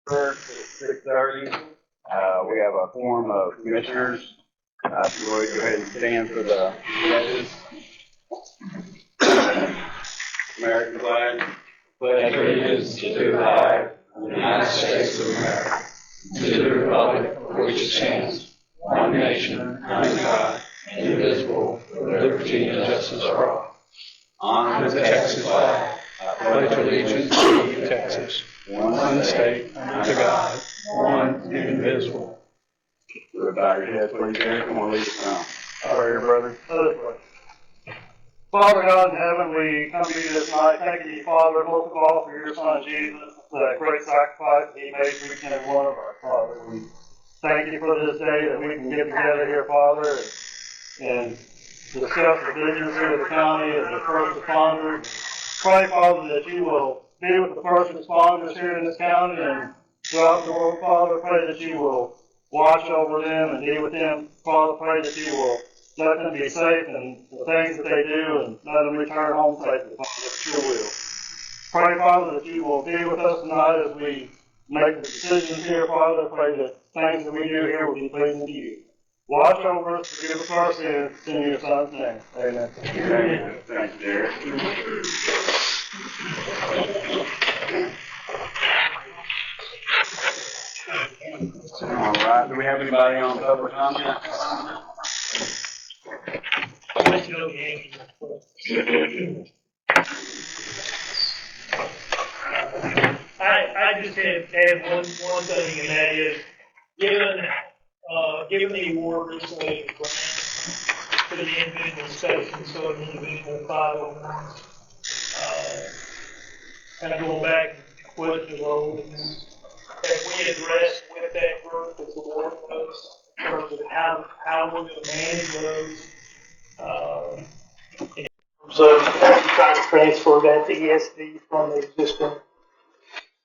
6:30. We have a quorum of commissioners. If you would, go ahead and stand for the pledges. American flag. Pledge allegiance to the flag of the United States of America, to the republic for which it stands, one nation, under God, indivisible, with liberty and justice for all. Honor the Texas flag. I pledge allegiance to Texas, one state, under God, one indivisible. Bow your head, please, Eric. I'm going to lead us now. Prayer, brother. Father God in heaven, we come to you this night, thanking you, Father, most of all for your Son Jesus, the great sacrifice that he made for each and every one of us, Father. We thank you for this day that we can get together here, Father, and discuss the business here of the county and the first responders. Pray, Father, that you will be with the first responders here in this county and throughout the world, Father. Pray that you will watch over them and be with them, Father. Pray that you will let them be safe in the things that they do and let them return home safely, Father, that's your will. Pray, Father, that you will be with us tonight as we make the decisions here, Father. Pray that things that we do here will be pleasing to you. Watch over us, forgive us our sins, in your Son's name. Amen. Amen. Thank you, Derek. All right. Do we have anybody on public comment? I just have one thing, and that is, given the award recently for the individual station, so an individual 501, kind of going back to question those, have we addressed with that group that's awarding those, in terms of how we're going to manage those? So trying to transfer that to ESD from the existing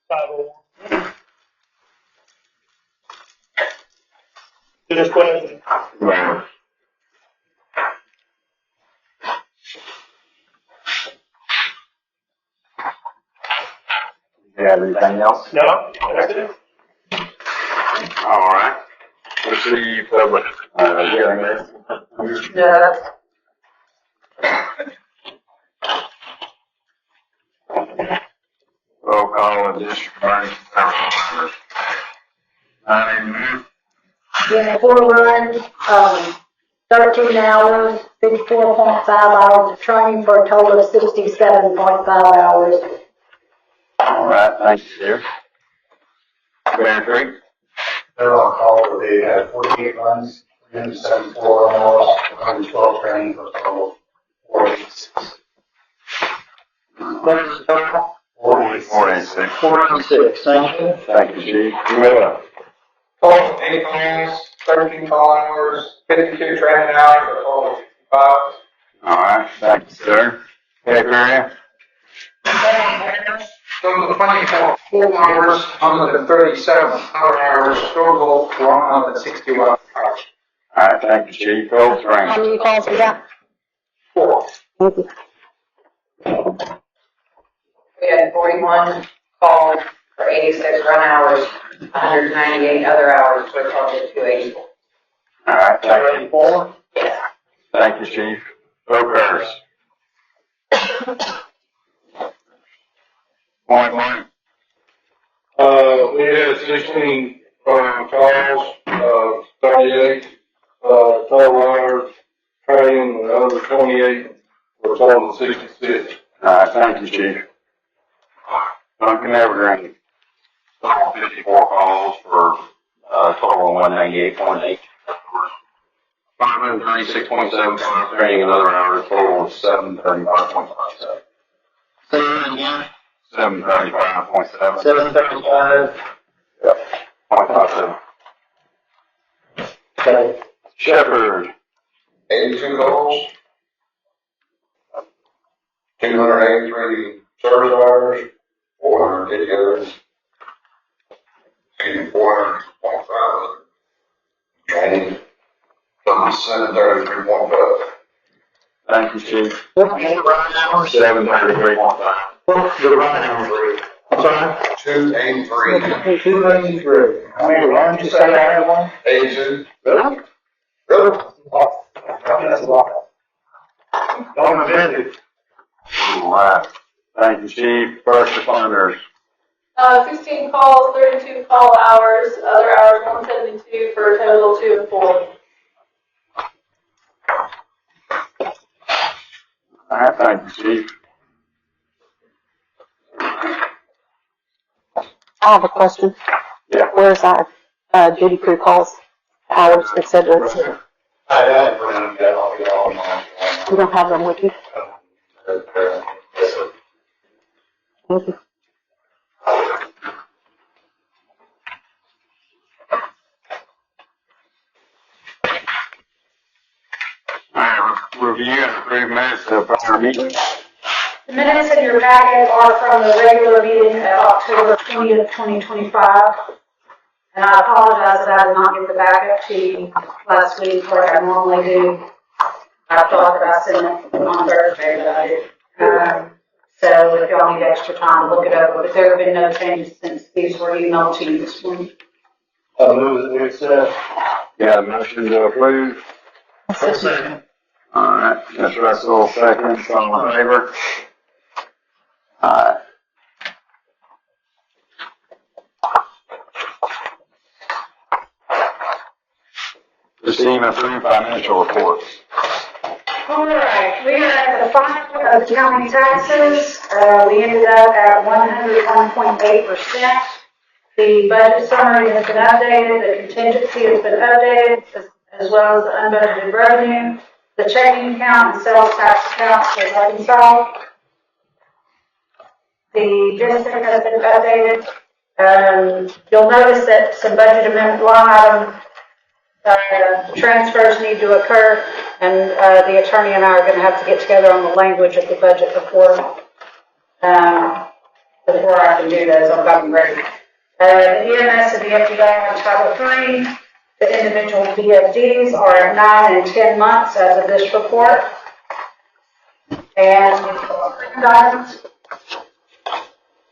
501. Just question. Right. You have anything else? No, that's it. All right. Let's see public hearing. Yeah. Roll call of district attorney. Yeah, 4 runs, 13 hours, 54.5 hours of training for a total of 67.5 hours. All right. Thank you, Sheriff. Bear Creek. They're on call for they had 48 runs, 374 hours, 112 training for a total of 46. 46. 46, thank you. Thank you, Chief. Camilla. 8 calls, 13 call hours, 52 training hours, for a total of 65. All right. Thank you, sir. Area. Total of 24 full hours, 137 hours, total 161 hours. All right. Thank you, Chief. Cold Spring. How many calls we got? 4. Thank you. We had 41 calls for 86 run hours, 198 other hours, for a total of 284. All right. Thank you. 4? Yes. Thank you, Chief. Oakers. Point one. We had 16 calls, 38 total hours, training, and another 28 for a total of 66. All right. Thank you, Chief. Duncan Evergreen. 54 calls for a total of 198.8 hours. 536.75 training, another hour, total of 735.57. 735.7. 735. Yep. 0.57. Okay. Shepherd. 82 calls, 283 service hours, 450 others, 400.5 training, 733.5. Thank you, Chief. What was the run hours? 733.5. What was the run hours? sorry? 283. 283. How many runs you say I had one? 82. Really? Really? That's a lot. Don't amend it. All right. Thank you, Chief. First responders. 16 calls, 32 call hours, other hours 172 for a total of 2 and 4. All right, thank you, Chief. I have a question. Yeah. Where's our duty crew calls, hours, et cetera, et cetera? I had it running, that I'll be all mine. You don't have them with you? Yes, sir. Thank you. All right, review and approve minutes of prior meetings. The minutes in your packet are from the regular meeting of October 20th, 2025. And I apologize that I did not get the backup to you last week like I normally do. I thought that I sent it on Thursday, but I didn't. So if y'all need extra time, look it over. But there have been no changes since these were emailed to you this morning. I move that we accept. Got a motion to approve. Second. All right, Ms. Russell, second. All in favor? All right. Receive and approve financial reports. All right, we have the final of county taxes. We ended up at 101.8%. The budget summary has been updated, the contingency has been updated, as well as the unbudgeted revenue. The checking account and sales tax accounts was reconciled. The district has been updated. You'll notice that some budget amendment line item transfers need to occur, and the attorney and I are going to have to get together on the language of the budget before I can do those. I'm getting ready. The EMS and the FBI on Title III, the individual BFDs are at 9 and 10 months as of this report. And guidance.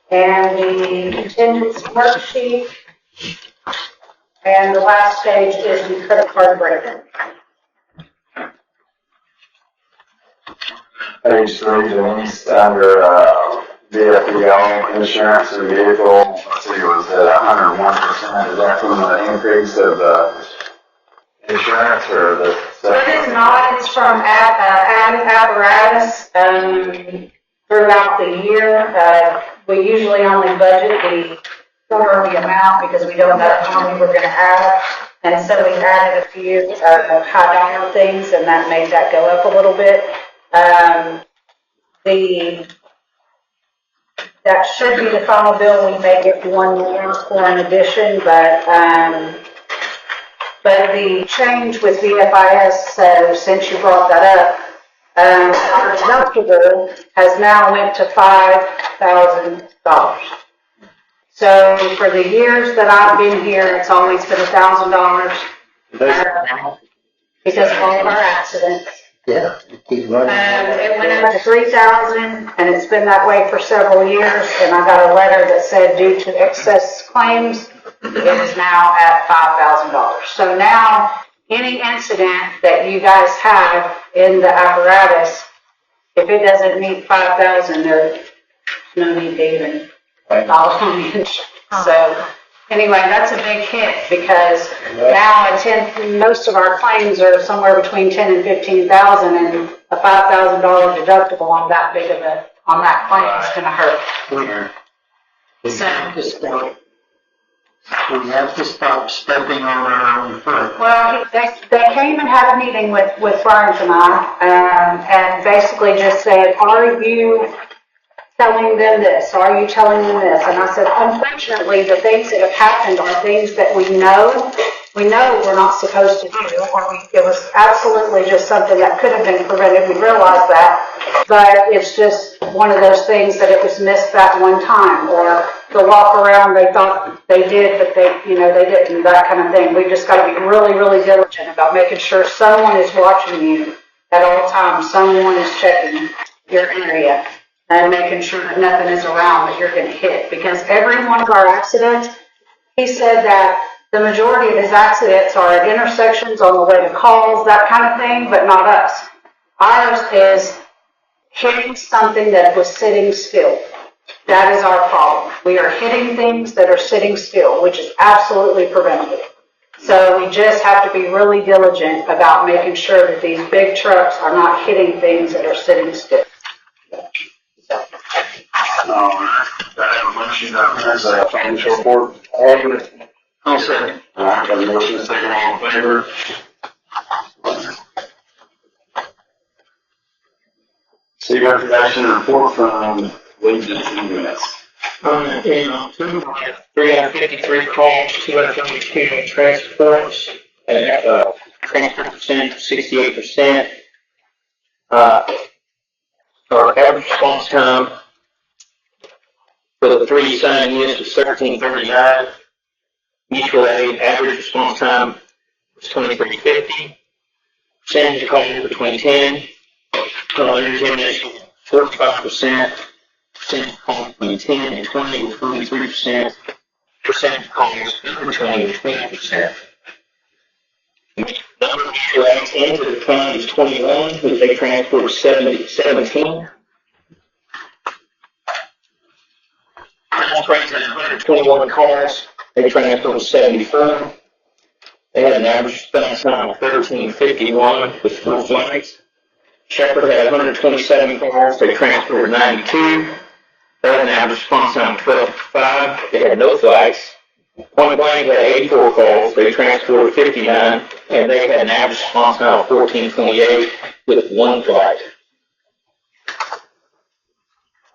And the contingency worksheet. And the last page is the credit card breakdown. Page 3, Denise, under VFDL insurance and vehicle, let's see, it was at 101%. Is that from the increase of the insurance or the? So it is not, it's from apparatus throughout the year. We usually only budget the quarterly amount because we don't know how many we're going to add. And so we added a few high dollar things, and that made that go up a little bit. That should be the final bill. We may get one more for an addition, but the change with VFIS, so since you brought that up, our deductible has now went to $5,000. So for the years that I've been here, it's always been $1,000 because of all of our accidents. Yeah, keep running. It went up to $3,000, and it's been that way for several years. And I got a letter that said, due to excess claims, it is now at $5,000. So now, any incident that you guys have in the apparatus, if it doesn't meet $5,000, there's no need to even follow me. So anyway, that's a big hit because now most of our claims are somewhere between 10 and 15,000, and a $5,000 deductible on that big of on that claim is going to hurt. So We have to stop stepping on our own foot. well, they came and had a meeting with Florence and I, and basically just said, are you telling them this? Are you telling them this? And I said, unfortunately, the things that have happened are things that we know we're not supposed to do, it was absolutely just something that could have been prevented. We realized that, but it's just one of those things that it was missed that one time, or the walk around they thought they did, but they didn't, that kind of thing. We've just got to be really, really diligent about making sure someone is watching you at all times, someone is checking your area. and making sure that nothing is around that you're gonna hit. Because every one of our accidents, he said that the majority of his accidents are at intersections on the way to calls, that kind of thing, but not us. Ours is hitting something that was sitting still. That is our problem. We are hitting things that are sitting still, which is absolutely preventable. So we just have to be really diligent about making sure that these big trucks are not hitting things that are sitting still. I have a motion to financial report. I'll second. Got a motion, second, all in favor? City information report from wages and units. In October, we had 353 calls, 232 transports, and transfer percentage of 68%. Our average response time for the 3 signing units was 13:39. Mutual aid average response time was 23:50. Percentage of calls between 10. Examination 45%. Percentage of calls between 10 and 20 was 43%. Percentage of calls between 20 and 20%. The number of mutual aids into the fund is 21, which they transport was 17. Rates at 121 calls, they transport was 74. They had an average response time of 13:51 with 4 flights. Shepherd had 127 calls, they transported 92. They had an average response time of 12:05. They had no flights. Point Blank had 84 calls, they transported 59, and they had an average response time of 14:28 with 1 flight.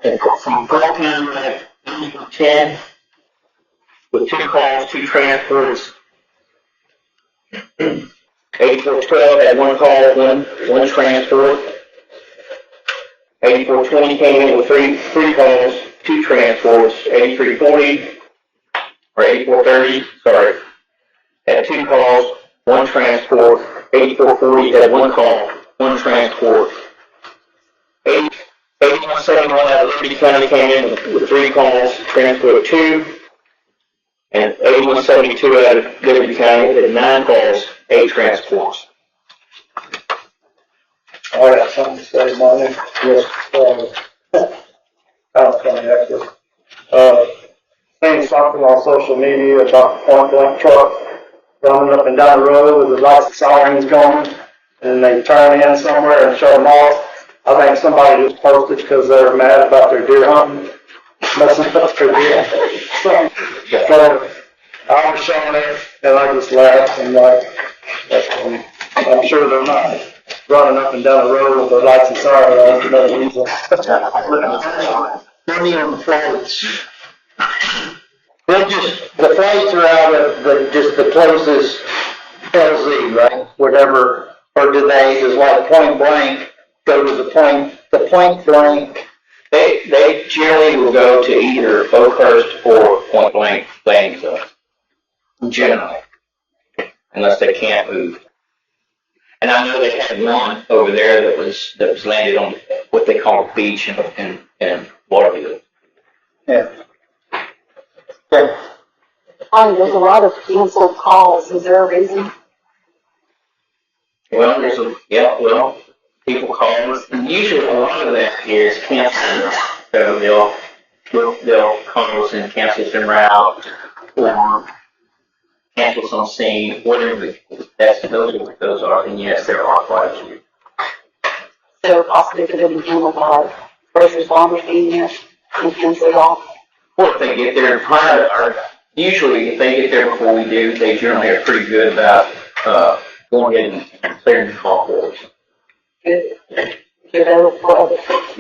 And from Pearl County, we had 10 with 2 calls, 2 transports. 8412 had 1 call, 1 transport. 8420 came in with 3 calls, 2 transports. 8340 or 8430, sorry, had 2 calls, 1 transport. 8440 had 1 call, 1 transport. 8171 out of Liberty County came in with 3 calls, transport 2. And 8172 out of Liberty County had 9 calls, 8 transports. All right, something to say, Monty? Yes. Funny, actually. Seen something on social media about the Point Blank truck running up and down the road with the lights and sirens going, and they turn in somewhere and shut them off. I think somebody just posted because they're mad about their deer hunting, messing up their deer. So I was showing it, and I just laughed and like, that's funny. I'm sure they're not running up and down the road with their lights and sirens on for no reason. Money on the plates. The plates are out of the closest LZ, right? Whatever, or do they, just like Point Blank, go to the Point Blank? They generally will go to either Oakhurst or Point Blank landing zone. Generally. Unless they can't move. And I know they had one over there that was landed on what they call a beach in Waterloo. Yeah. There's a lot of canceled calls. Is there a reason? Well, people call us, and usually a lot of that is canceling. So they'll call us and cancel some route or cancel some scene, whatever that's those are. And yes, there are quite a few. So possibly could have been handled by first responders being there and canceled off. Or if they get there prior, or usually if they get there before we do, they generally are pretty good about going in and clearing the call for us. Good. Good over for other. Thank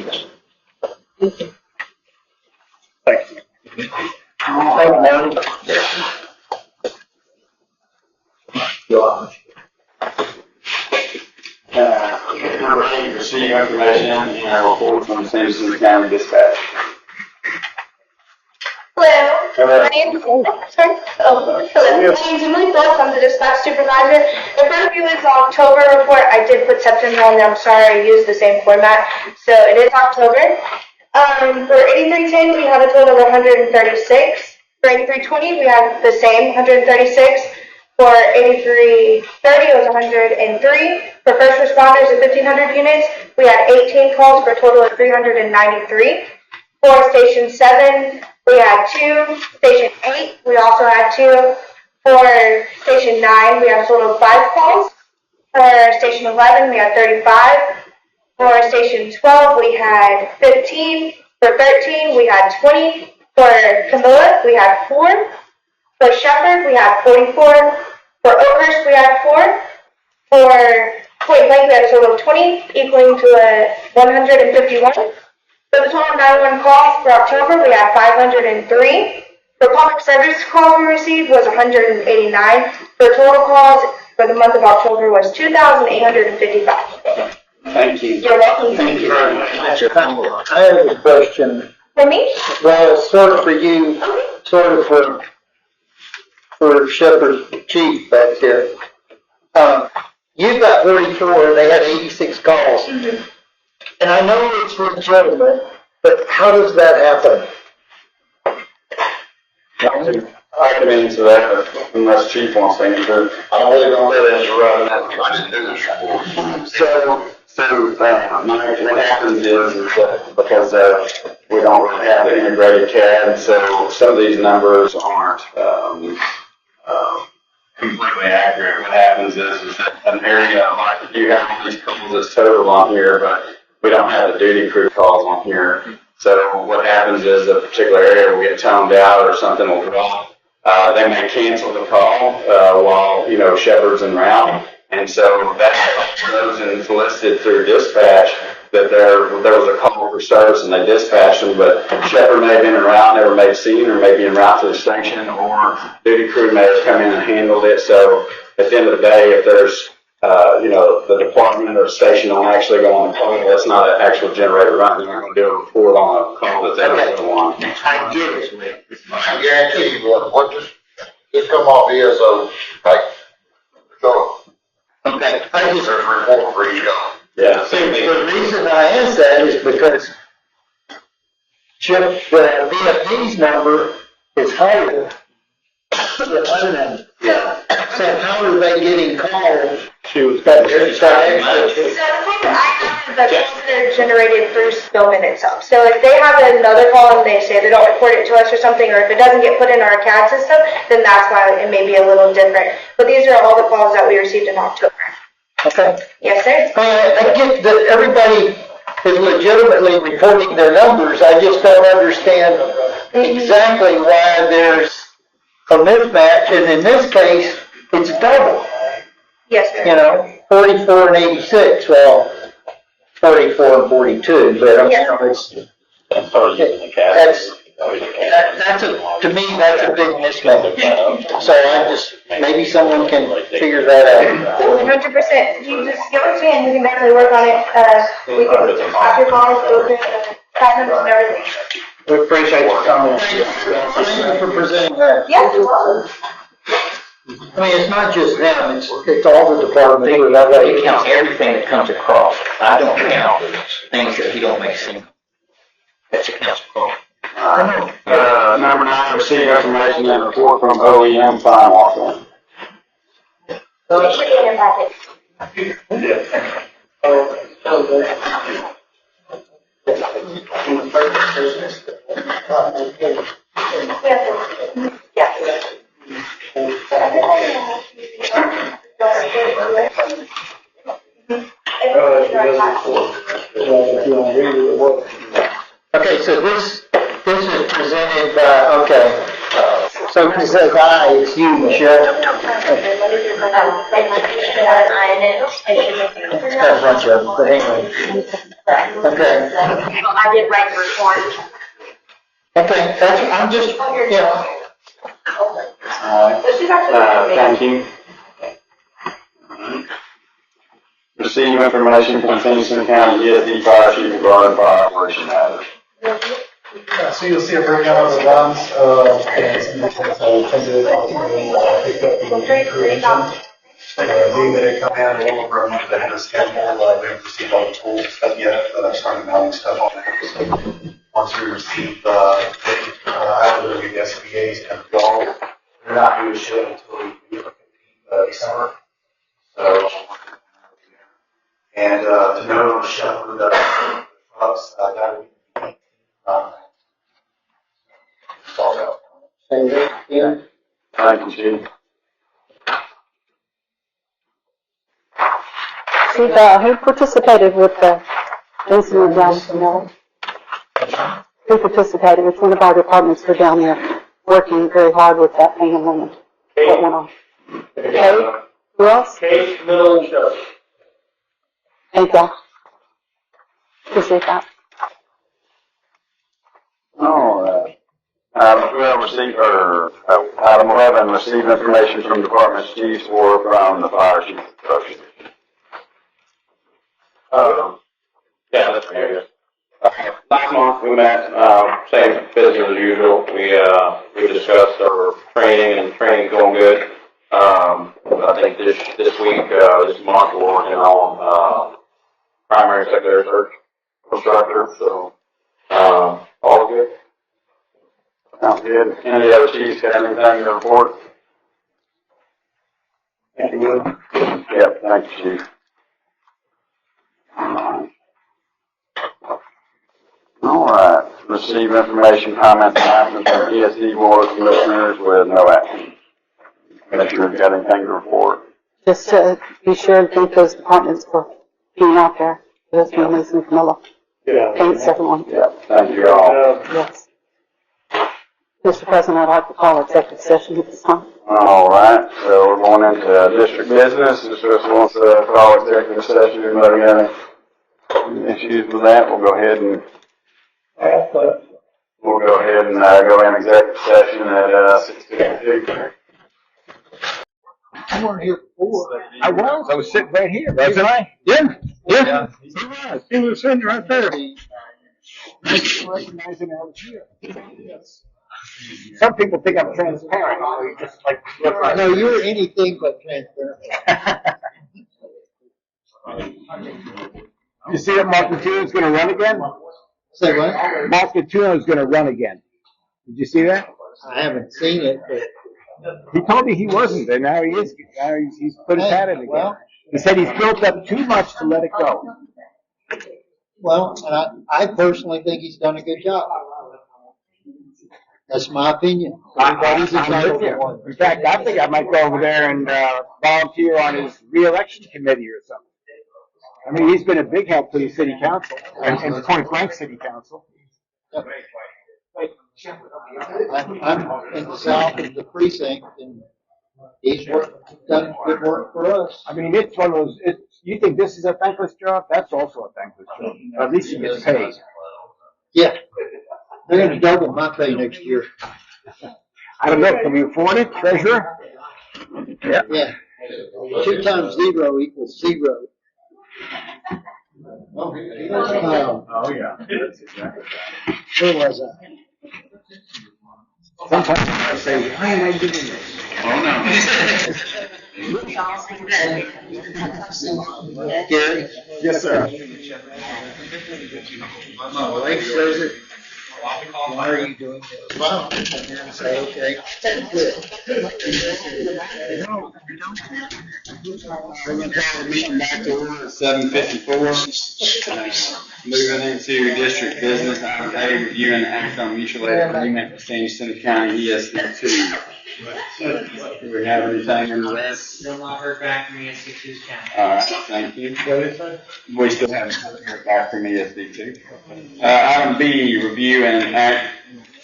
you. Thank you, Melanie. We're ready to receive information in our report from Citizens County Dispatch. Hello. My name's Emily Bluff. I'm the dispatch supervisor. In front of you is the October report. I did put September on there. I'm sorry I used the same format. So it is October. For 8310, we have a total of 136. For 8320, we have the same 136. For 8330, it was 103. For first responders at 1,500 units, we had 18 calls for a total of 393. For Station 7, we had 2. Station 8, we also had 2. For Station 9, we had a total of 5 calls. For Station 11, we had 35. For Station 12, we had 15. For 13, we had 20. For Camilla, we had 4. For Shepherd, we had 44. For Oakhurst, we had 4. For Point Blank, we had a total of 20, equaling to a 151. For the total 911 calls for October, we had 503. For public service calls we received was 189. For total calls for the month of October was 2,855. Thank you. You're welcome. Thank you very much. I have a question. For me? Well, it's sort of for you, sort of for Shepherd Chief back there. You got 34, they had 86 calls. Mm-hmm. And I know it's legitimate, but how does that happen? I can answer that unless Chief wants to answer. I really don't let it run that. Mike, what happens is that because we don't really have an integrated CAD, so some of these numbers aren't completely accurate. What happens is that an area, like you have all these calls that's total on here, but we don't have the duty crew calls on here. So what happens is a particular area will get toned out or something will drop. They may cancel the call while, Shepherd's en route. And so that goes and listed through dispatch that there was a call for service and they dispatched them, but Shepherd may have been en route, never made a scene, or maybe en route to the station, or duty crew may have come in and handled it. So at the end of the day, if there's the department or station don't actually go on the call, that's not an actual generator run. They're not going to do a report on a call that they don't go on. I guarantee you, what just come off ESO, like, so. Okay. I just heard a report for each call. Yeah. See, the reason I ask that is because the VFD's number is higher than unnamed. Yeah. So how are they getting called? She was. So the thing that I have is the calls that are generated through Spillman itself. So if they have another call and they say they don't report it to us or something, or if it doesn't get put in our CAD system, then that's why it may be a little different. But these are all the calls that we received in October. Okay. Yes, sir. I get that everybody is legitimately reporting their numbers. I just don't understand exactly why there's a mismatch, and in this case, it's double. Yes, sir. 44 and 86, well, 44 and 42, but I'm Yes. sure to me, that's a big mismatch. So maybe someone can figure that out. 100%. You just give us a hand, we can definitely work on it. We can have your calls, go through the CAD numbers and everything. We appreciate your comments. Thank you for presenting that. Yes, you're welcome. I mean, it's not just them, it's all the departments. They count everything that comes across. I don't count things that he don't make sense. That's a count across. Number 9, receive information and report from OEM fire marshal. It should be in your packet. Yes. Okay, so this is presented by, so when it says I, it's you, Michelle. It's got a bunch of them, but anyway. Okay. I did write the report. Okay, I'm just, Thank you. Receive information from Kingston County ESD Fire Chief regarding fire operation matters. So you'll see a breakdown of the runs, and some details I attended, picked up the creation. Being that it come in a little over a month ahead of schedule, we haven't received all the tools and stuff yet, but I started mounting stuff on that. keep, either the SBA's kind of goal. They're not due to ship until December. So, and, to know shepherd the trucks, that would be, all out. Thank you, Chief. Chief, who participated with the incident down in Miller? Who participated? It's one of our departments who are down there working very hard with that man and woman. What went on? Kate? Who else? Kate, Middle, and Shelley. Thank you. Appreciate that. All right. Item 11, receive information from department chiefs or from the fire chief. Yeah, that's fair. Last month we met, same business as usual. We discussed our training and training going good. I think this week, this month we're working on, primary secondary search instructor, so, all good. Sounds good. Any other chiefs got anything to report? Thank you. Yep, thank you, Chief. All right. Receive information, comments, and actions from ESD Board of Commissioners with no action. Commissioners got anything to report? Just to be sure and thank those departments for being out there. Those families in Camilla. Yeah. Thanks, everyone. Yeah, thank you all. Yes. Mr. President, I'd like to call executive session at this time. All right, so we're going into district business. If this wants to call executive session, anybody got any issues with that? We'll go ahead and go in executive session at 6:52. You weren't here before. I was sitting right here, wasn't I? Yeah. He was sitting right there. I didn't recognize him I was here. Some people think I'm transparent. You just like look right. No, you're anything but transparent. You see that Mark Matuno's going to run again? Say what? Mark Matuno's going to run again. Did you see that? I haven't seen it, but he told me he wasn't, and now he is. Now he's put his hat in again. Well, he said he's built up too much to let it go. well, I personally think he's done a good job. That's my opinion. Everybody's entitled to one. In fact, I think I might go over there and volunteer on his re-election committee or something. I mean, he's been a big help to the city council and Point Blank City Council. I'm in the south of the precinct, and he's done good work for us. I mean, it's one of those. You think this is a thankless job? That's also a thankless job. At least he gets paid. Yeah, they're going to double my pay next year. I don't know. Can we afford it, treasurer? Yeah. 2 times 0 equals 0. Oh yeah. Where was I? Sometimes I say, why am I doing this? Gary? Yes, sir. My wife says it. Why are you doing this? Well, I'm going to say, okay. Good. We're going to call the meeting back to order at 7:54. Moving into district business, item A, review and act on mutual aid agreement with Jacinto County ESD 2. Do we have anything in the list? Still not heard back from ESD 2's county. All right, thank you. We still haven't heard back from ESD 2. Item B, review and act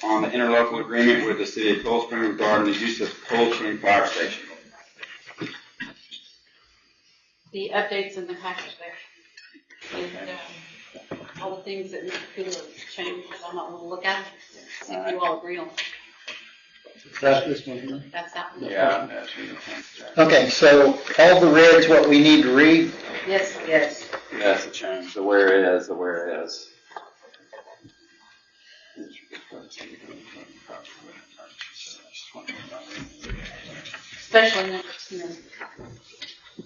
on the interlocal agreement with the city of Cold Spring regarding the use of Cold Spring Fire Station. The updates in the package there. And, all the things that need to be changed, I'm not going to look at, see if you all agree on. That's this one here? That's that one. Yeah. Okay, so all the red's what we need to read? Yes. That's the change, the where it is, the where it is. Especially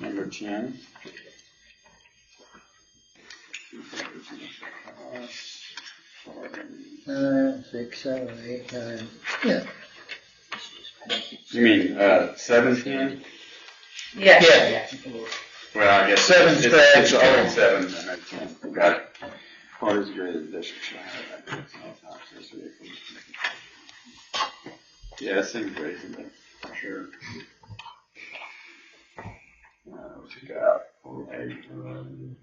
number 10. Number 10. 5, 6, 7, 8, 9, yeah. You mean, 17? Yeah. Well, I guess Seven's it's bad. it's the old 7 and then 10. Got it. What is graded district should have that? Yeah, it seems reasonable, for sure. What you got? 4, 8, 11,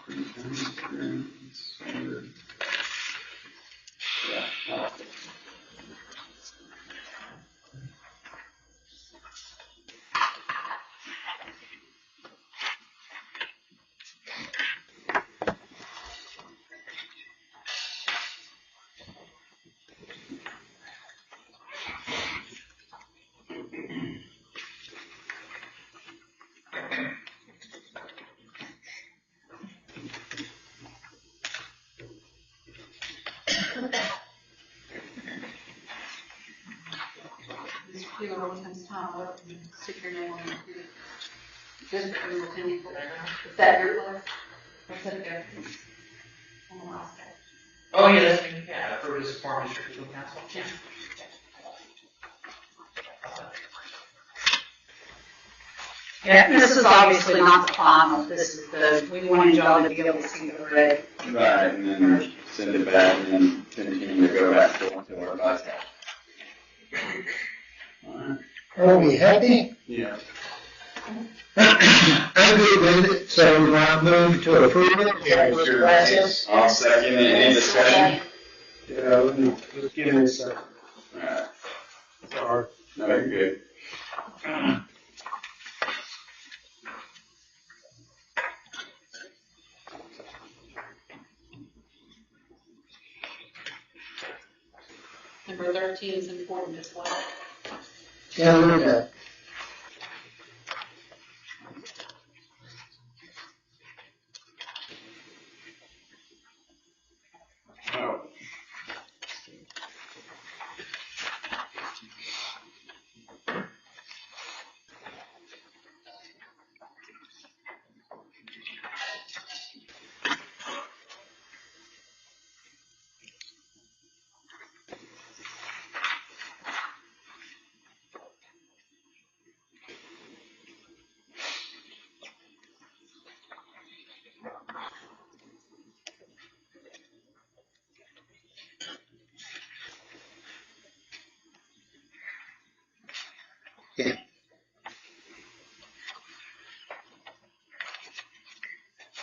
3 times experience, 100. Yeah, I like it. Mr. Taylor, one time's time, I'll stick your name on it. Just for the county. Is that your place? What's that there? Oh, yeah, that's me, yeah, for this form district legal counsel. Yeah. Yeah, this is obviously not the final, this is we wanted y'all to be able to see the red. Right, and then send it back and then continue to go back and forth until everybody's happy. Alright. Are we happy? Yeah. I'm good with it, so I move to approve it. Process. I'll second it. Any discussion? Yeah, let's give me a second. Alright. Sorry. No, you're good. Number 13 is important as well. Yeah, look at that. Oh.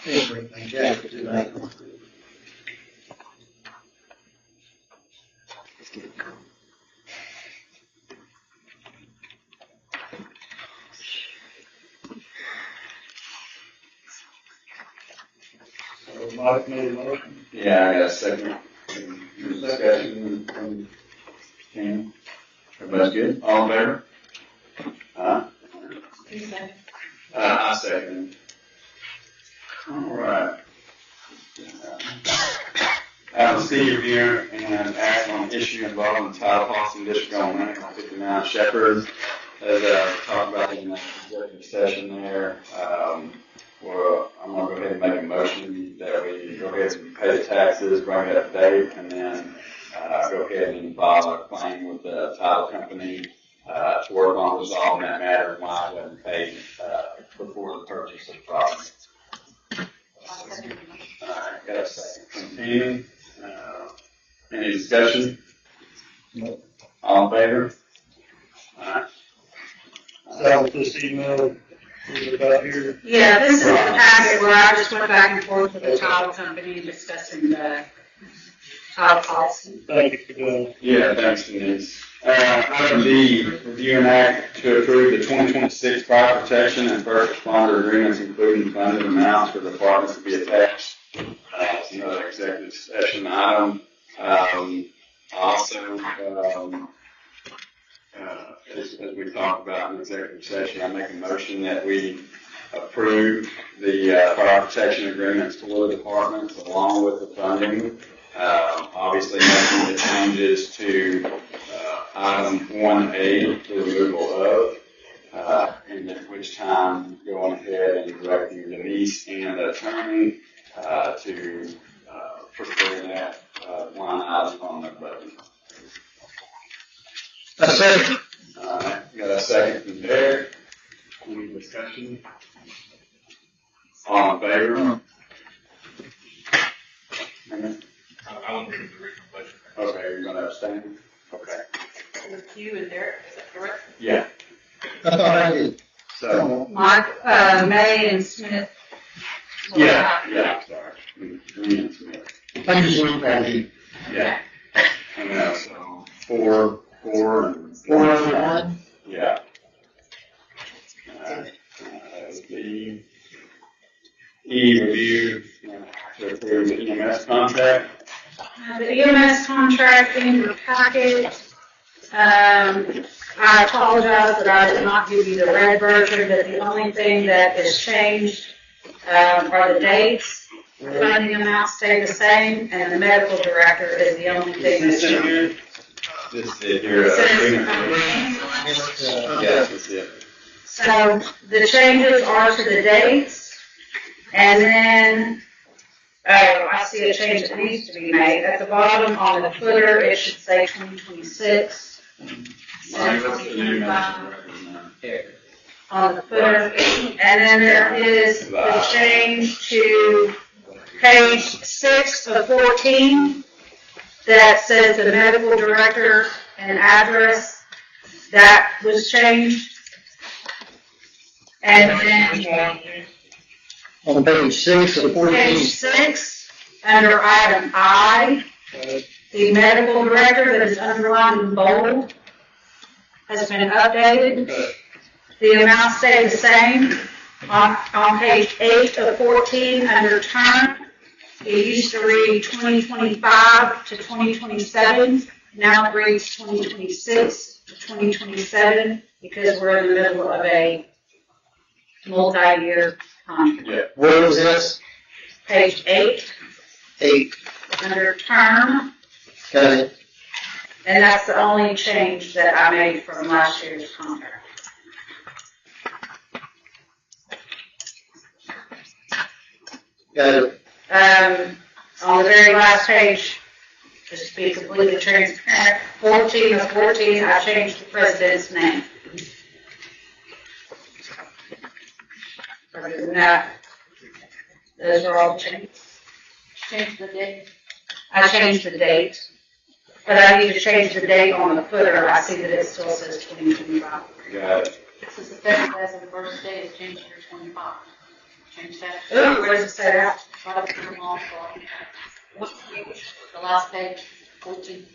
Bring my jacket tonight. So Mike made a motion. Yeah, I got a second. Discussion from Ken. Everybody's good? All in favor? I second. Alright. C, review and act on issue involving the title policy district on 59 Shepherd. As talked about in the executive session there, well, I'm going to go ahead and make a motion that we go ahead and pay the taxes, bring it up to date, and then go ahead and file a claim with the title company to work on resolving that matter and why it wasn't paid before the purchase of the property. Alright, got a second. Continue. Any discussion? No. All in favor? Alright. Is that what this email is about here? Yeah, this is the packet where I just went back and forth with the title company discussing the title policy. Thank you for doing it. Yeah, thanks, Denise. Item D, review and act to approve the 2026 fire protection and first responder agreements, including funded amounts for the departments to be attached. It's another executive session item. Also, as we talked about in executive session, I make a motion that we approve the fire protection agreements for the departments along with the funding. Obviously making the changes to item 1A, the removal of, and at which time going ahead and directing Denise and the attorney to prepare that line item on their budget. second. All right, got a second from Derek. Any discussion? All in favor? I won't read the original budget. Okay, you're gonna abstain? Okay. With you and Derek, is that correct? Yeah. I thought I did. So, Mike, May and Smith. yeah, sorry. Green and Smith. Thank you, Patty. Yeah. And so, four, and. 401? Yeah. That would be review to approve the EMS contract. The EMS contract in your packet. I apologize that I did not give you the red version, but the only thing that is changed are the dates. The funding amounts stay the same, and the medical director is the only thing that's changed. This is your agreement. Yes, that's it. So the changes are to the dates, and then, I see a change that needs to be made. At the bottom on the footer, it should say 2026. On the footer, and then there is the change to page 6 of 14 that says the medical director and address. That was changed. And then On page 6 of 14. page 6, under item I, the medical director that is underlined in bold has been updated. The amounts stay the same. On page 8 of 14, under term, it used to read 2025 to 2027. Now it reads 2026 to 2027 because we're in the middle of a multi-year contract. Yeah. Where is this? Page 8. 8. Under term, Got it. and that's the only change that I made from last year's contract. Got it. On the very last page, just to be completely transparent, 14 of 14, I changed the president's name. Other than that, those are all changed. Change the date. I changed the date, but I need to change the date on the footer. I see that it still says 2025. Got it. This is effective as of the first day of January 25. Change that. Ooh, where does it say that? Right up in the long one. The last page, 14.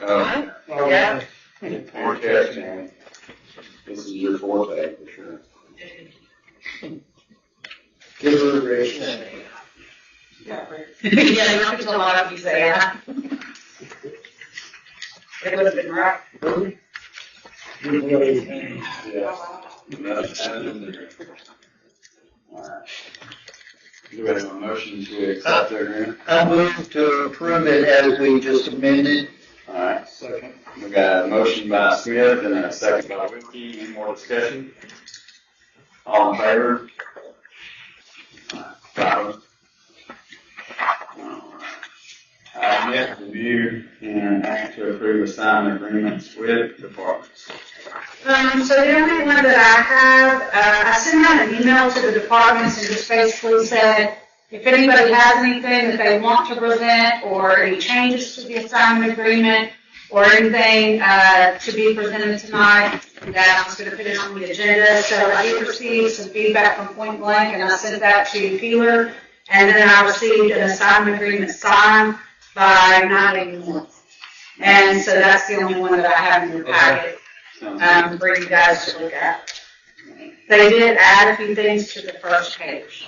Oh, Yeah. forecast, man. This is your forte for sure. Give her a raise. Yeah, you don't get a lot of you say that. It would have been right. Yeah. That's added in there. Alright. Do we have a motion to accept the agreement? I move to approve it as we just amended. Alright, second. We got a motion by Smith and a second by Wilkie. Any more discussion? All in favor? Alright. Next, review and act to approve assignment agreements with departments. So the only one that I have, I sent out an email to the departments and just basically said, if anybody has anything that they want to present or any changes to the assignment agreement or anything to be presented tonight, that I was going to put it on the agenda. So I did receive some feedback from Point Blank and I sent that to Peeler. And then I received an assignment agreement signed by 981. And so that's the only one that I have in your packet for you guys to look at. They did add a few things to the first page.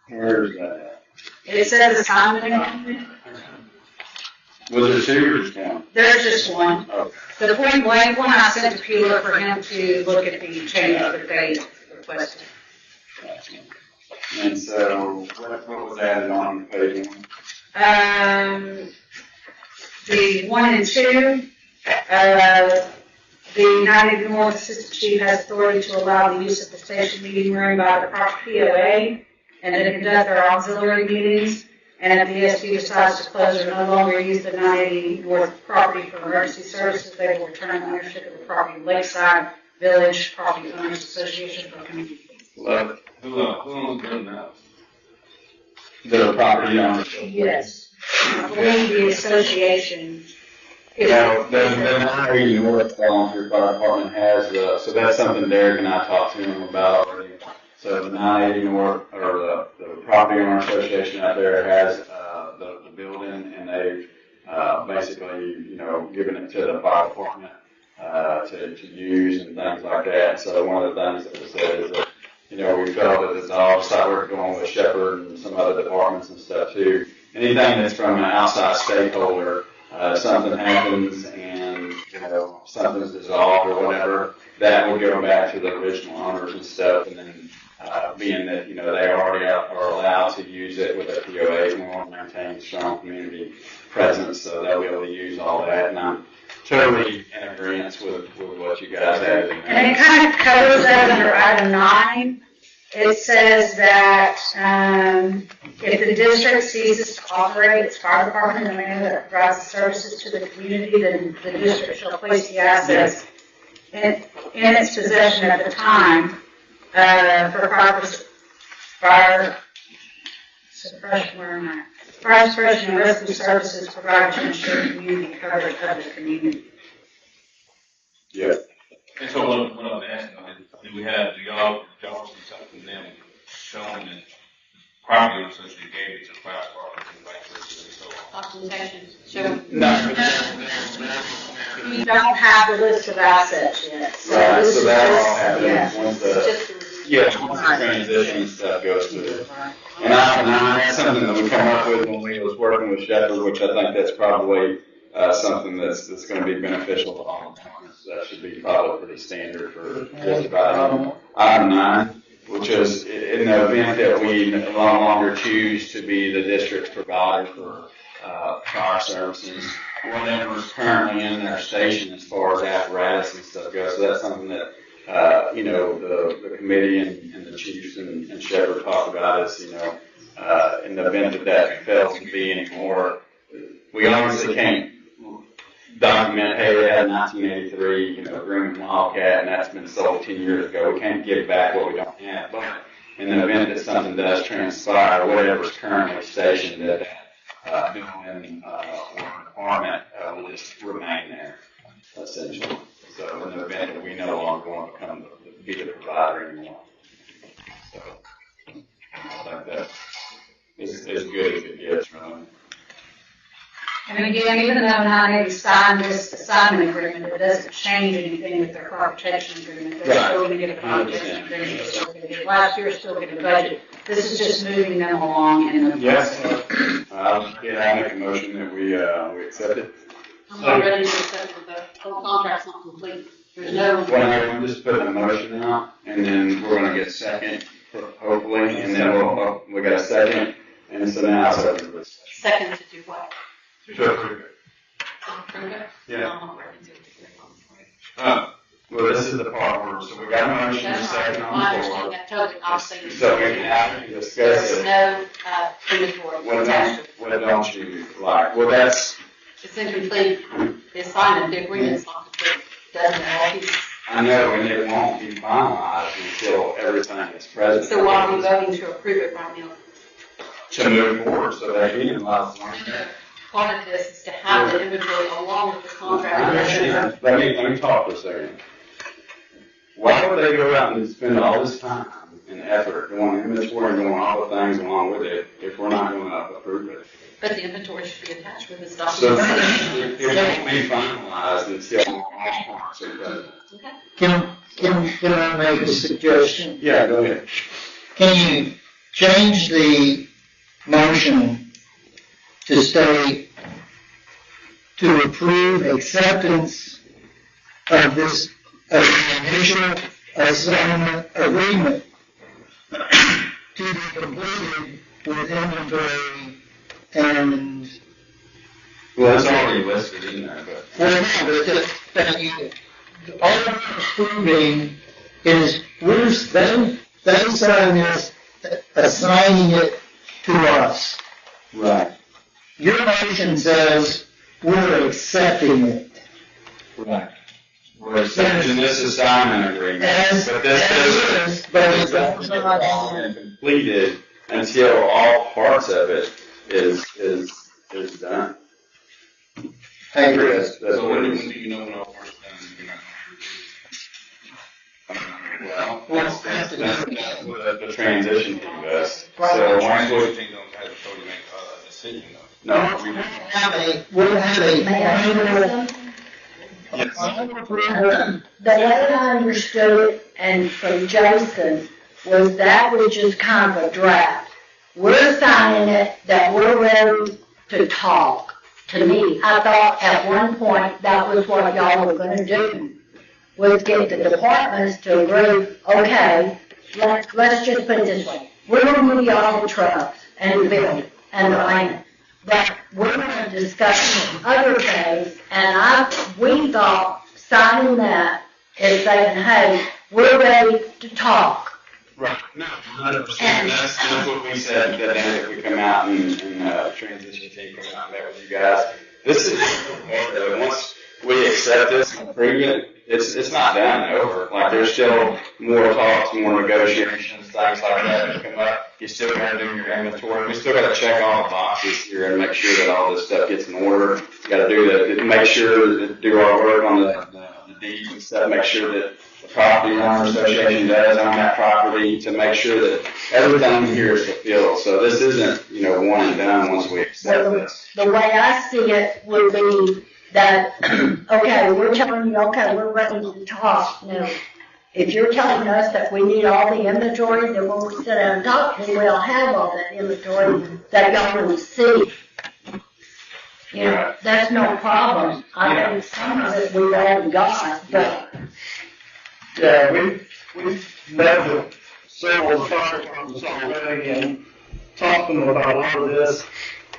Where's that? It says assignment agreement. Was there two or just one? There's just one. Oh. The Point Blank one I sent to Peeler for him to look at the changes that they requested. And so, what was added on page one? The 1 and 2, the 90 North Assistant Chief has authority to allow the use of the station meeting room by the proper POA and then conduct our auxiliary meetings. and if the ESD decides to close or no longer use the 980 North property for emergency services, they will return ownership of the property to Lakeside Village Property Owners Association for community. Love it. Who owns the house? The property ownership. Yes. I believe the association. Now, the 980 North Volunteer Fire Department has so that's something Derek and I talked to him about already. So the 980 North, or the property owner association out there has the building, and they've basically, given it to the fire department to use and things like that. So one of the things that was said is that, we felt that it's all we're going with Shepherd and some other departments and stuff too. Anything that's from an outside stakeholder, something happens and, something's dissolved or whatever, that would go back to the original owners and stuff. And then, being that, they already are allowed to use it with a POA, we want to maintain strong community presence, so they'll be able to use all that. And I'm totally in agreement with what you guys have in there. And it kind of covers that under item 9. It says that if the district ceases to operate its fire department in a manner that provides the services to the community, then the district shall place the assets in its possession at the time for fire suppression, fire suppression and rescue services provided to ensure community coverage of the community. Yeah. And so what I'm asking, do we have, do y'all see something them showing that property owner association gave it to the fire department and vice versa and so on? Documentation showing. No. We don't have the list of assets yet. So Right, this so is that just, all happens once once the transition stuff goes through. And that's something that we come up with when we was working with Shepherd, which I think that's probably something that's going to be beneficial to all departments. That should be probably pretty standard for just about item 9, which is in the event that we no longer choose to be the district's provider for fire services, whatever's currently in their station as far as apparatus and stuff goes. So that's something that the committee and the chiefs and Shepherd talked about is, in the event that fails to be anymore, we obviously can't document, hey, they had a 1983, Green Wildcat, and that's been sold 10 years ago. We can't give back what we don't have. But in the event that something does transpire, whatever's currently stationed at that building or department will just remain there, essentially. So in the event that we no longer want to be the provider anymore. So I think that is as good as it gets, really. and again, even though 980 signed this assignment agreement, it doesn't change anything with their fire protection agreement. They're still going to get a fire protection agreement. They're still going to get, last year, still going to budget. This is just moving them along in the process. I make a motion that we accept it. I'm not ready to accept it, the whole contract's not complete. There's no. Well, I'm just putting a motion out, and then we're going to get a second, hopefully, and then we got a second, and so now it's open to this. Second to do what? To approve it. Approve it? Yeah. I'm not ready to. Well, this is the part where, so we got a motion, and a second I on the understand floor. that totally, I'll say this. So we can actually discuss There's it. no, inventory. What don't you like? Well, that's, It's incomplete, the assignment, the agreement's not complete, doesn't have all pieces. I know, and it won't be finalized until everything is present. So why are we voting to approve it right now? To move forward, so that he can allow. Part of this is to have the inventory along with the contract. Let me talk for a second. Why would they go out and spend all this time and effort going inventory and doing all the things along with it if we're not going to approve it? But the inventory should be attached with this So document. it won't be finalized until all parts are present. Can I make a suggestion? Yeah, go ahead. Can you change the motion to state to approve acceptance of this, of the initial assignment agreement to be completed with inventory and. Well, it's already listed in there, but. All I'm approving is they sign this, assigning it to us. Right. Your motion says we're accepting it. Right. We're accepting this assignment agreement, but this is not completed until all parts of it is done. Hey, Chris, that's So what when it do is. you know when all parts are done, you're not Well, that's what the transition team does. gonna. So The once transition we, team don't have the authority to make a decision though. no, we, we'll have a The way I understood it, and from Jason, was that was just kind of a draft. We're signing it that we're ready to talk. To me, I thought at one point that was what y'all were gonna do, was get the departments to agree, okay, let's just put it this way. We're gonna give y'all the trucks and the building and the land. But we're gonna discuss other things, and we thought signing that is saying, hey, we're ready to talk. right, no, 100%. That's what we said, that if we come out and transition team come out and met with you guys. This is, once we accept this and approve it, it's not done over. Like, there's still more talks, more negotiations, things like that that come up. You still gotta do your inventory. We still gotta check all the boxes here and make sure that all this stuff gets in order. You gotta do that, make sure that do our work on the deeds and stuff, make sure that the property owner association does own that property to make sure that everything here is fulfilled. So this isn't, one and done once we accept this. The way I see it would be that, okay, we're telling you, okay, we're ready to talk. Now, if you're telling us that we need all the inventory, then when we sit down and talk, then we'll have all that inventory that y'all will see. That's no problem. I think some of it we've already got, but. Yeah, we've met with several fire departments already and talked to them about a lot of this.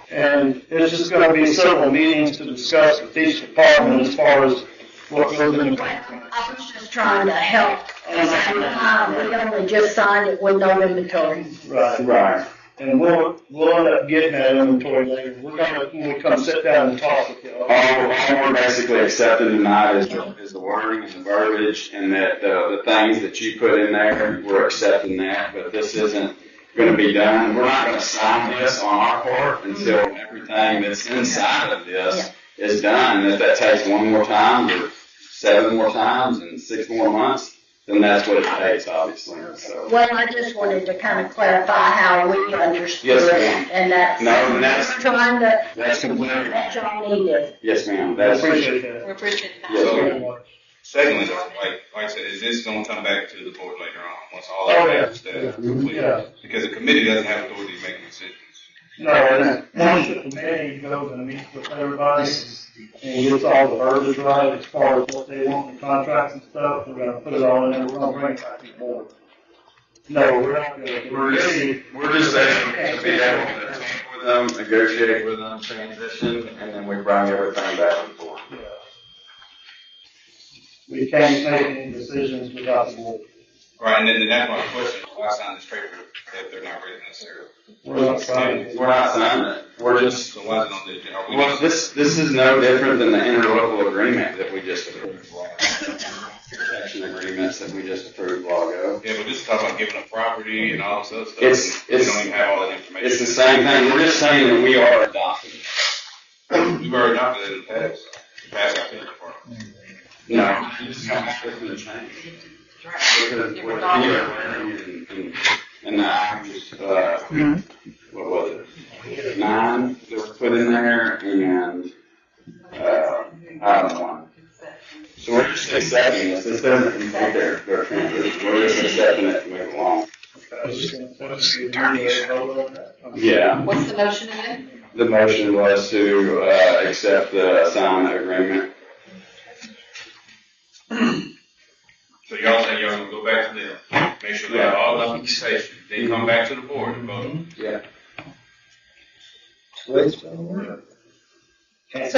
And it's just gonna be several meetings to discuss with each department as far as what goes in the I was just trying to help. We only just signed it with no inventory. Right. And we'll end up getting that inventory later. When we come sit down and talk with you. All we're basically accepting tonight is the wording and the verbiage, and that the things that you put in there, we're accepting that, but this isn't gonna be done. We're not gonna sign this on our part until everything that's inside of this is done. If that takes one more time, or 7 more times, and 6 more months, then that's what it takes, obviously, so. Well, I just wanted to kind of clarify how we understood Yes, it, ma'am. and that's, we're trying to, That's completely. that y'all needed. Yes, ma'am, that's. Appreciate that. We appreciate that. Yes, ma'am. Secondly, though, like I said, is this gonna come back to the board later on, once all that stuff is completed? Yeah. Because the committee doesn't have authority to make decisions. No, and once the committee goes and meets with everybody and gets all the verbiage right as far as what they want in contracts and stuff, we're gonna put it all in there, we're gonna bring it back to the board. No, we're not gonna. We're just saying to be able to talk with them, negotiate with them, transition, and then we bring everything back and forth. Yeah. We can't make any decisions without the board. Right, and then that's my question, why sign this paper if they're not ready necessarily? We're not signing it. We're not signing it. We're just. So why is it on the agenda? Are we Well, this is no different than the interlocal agreement that we just approved. Protection agreements that we just approved a while ago. Yeah, but this is talking about giving up property and all this other stuff. We don't even have all that information. It's the same thing. We're just saying that we are adopting. We've already adopted it in the past. Past our department. No, it's not going to change. Because we're here and the act was, what was it? 9 that were put in there, and item 1. So we're just accepting this. This doesn't complete their transition. We're just accepting it to move along. Yeah. What's the motion again? The motion was to accept the assignment agreement. So y'all say y'all gonna go back to them, make sure they have all the documentation, then come back to the board and vote. Yeah. So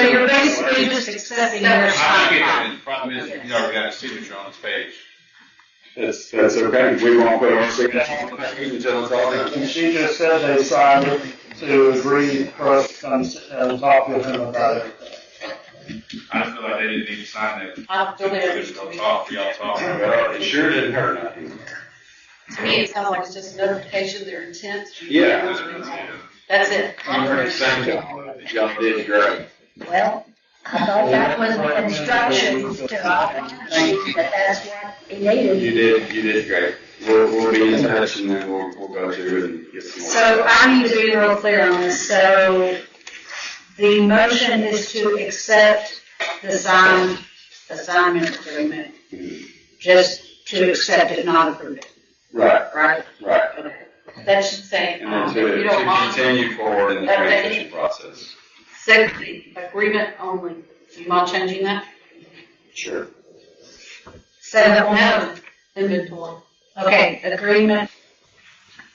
you're basically just accepting their I get it, the problem is, you already got a signature on this page. That's okay. We won't put our signature on the page until it's all done. And she just said they signed it, to agree for us to come sit down and talk with him about it. I feel like they didn't need to sign it. I feel there. Just go talk, y'all talk. Well, it sure didn't hurt nothing. To me, it sounds like it's just notification, their intent. Yeah. That's it. Thank y'all. Y'all did great. Well, I thought that was the instructions to, that that's what he needed. You did great. We'll be in touch and then we'll go through and get some more. So I need to be real clear on this. So the motion is to accept the signed assignment agreement, just to accept it, not approve it. Right. Right? Right. That should say, And then to continue forward in the transition process. second, agreement only. You mind changing that? Sure. So that will have, Inventory. okay, agreement,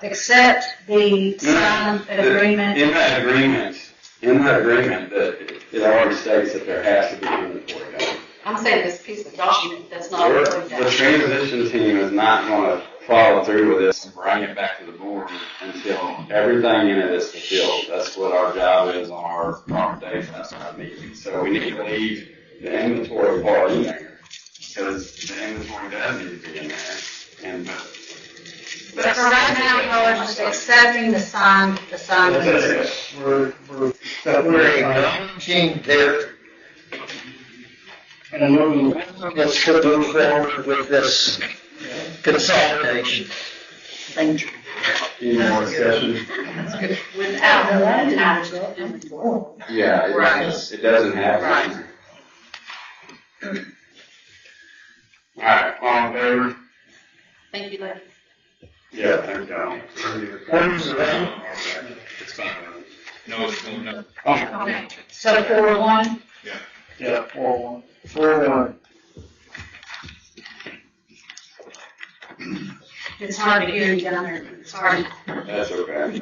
accept the signed agreement. In that agreement, that it already states that there has to be inventory done. I'm saying this piece of document that's not really The transition team is not going to follow through with this and bring it back to the board until everything in it is fulfilled. That's what our job is on our days outside meetings. So we need to leave the inventory part in there because the inventory does need to be in there. And But for right now, y'all are just accepting the signed agreement. We're acknowledging their, and moving. let's move forward with this consolidation. Thank you. any more discussion? without the attached inventory. Yeah, it doesn't have. Right. All right, all in favor? Thank you, ladies. Yeah, thank you. It's fine. No, it's going up. Okay, so 4-1? Yeah, 4-1. 4-1. It's hard to hear you down there. It's hard. That's okay.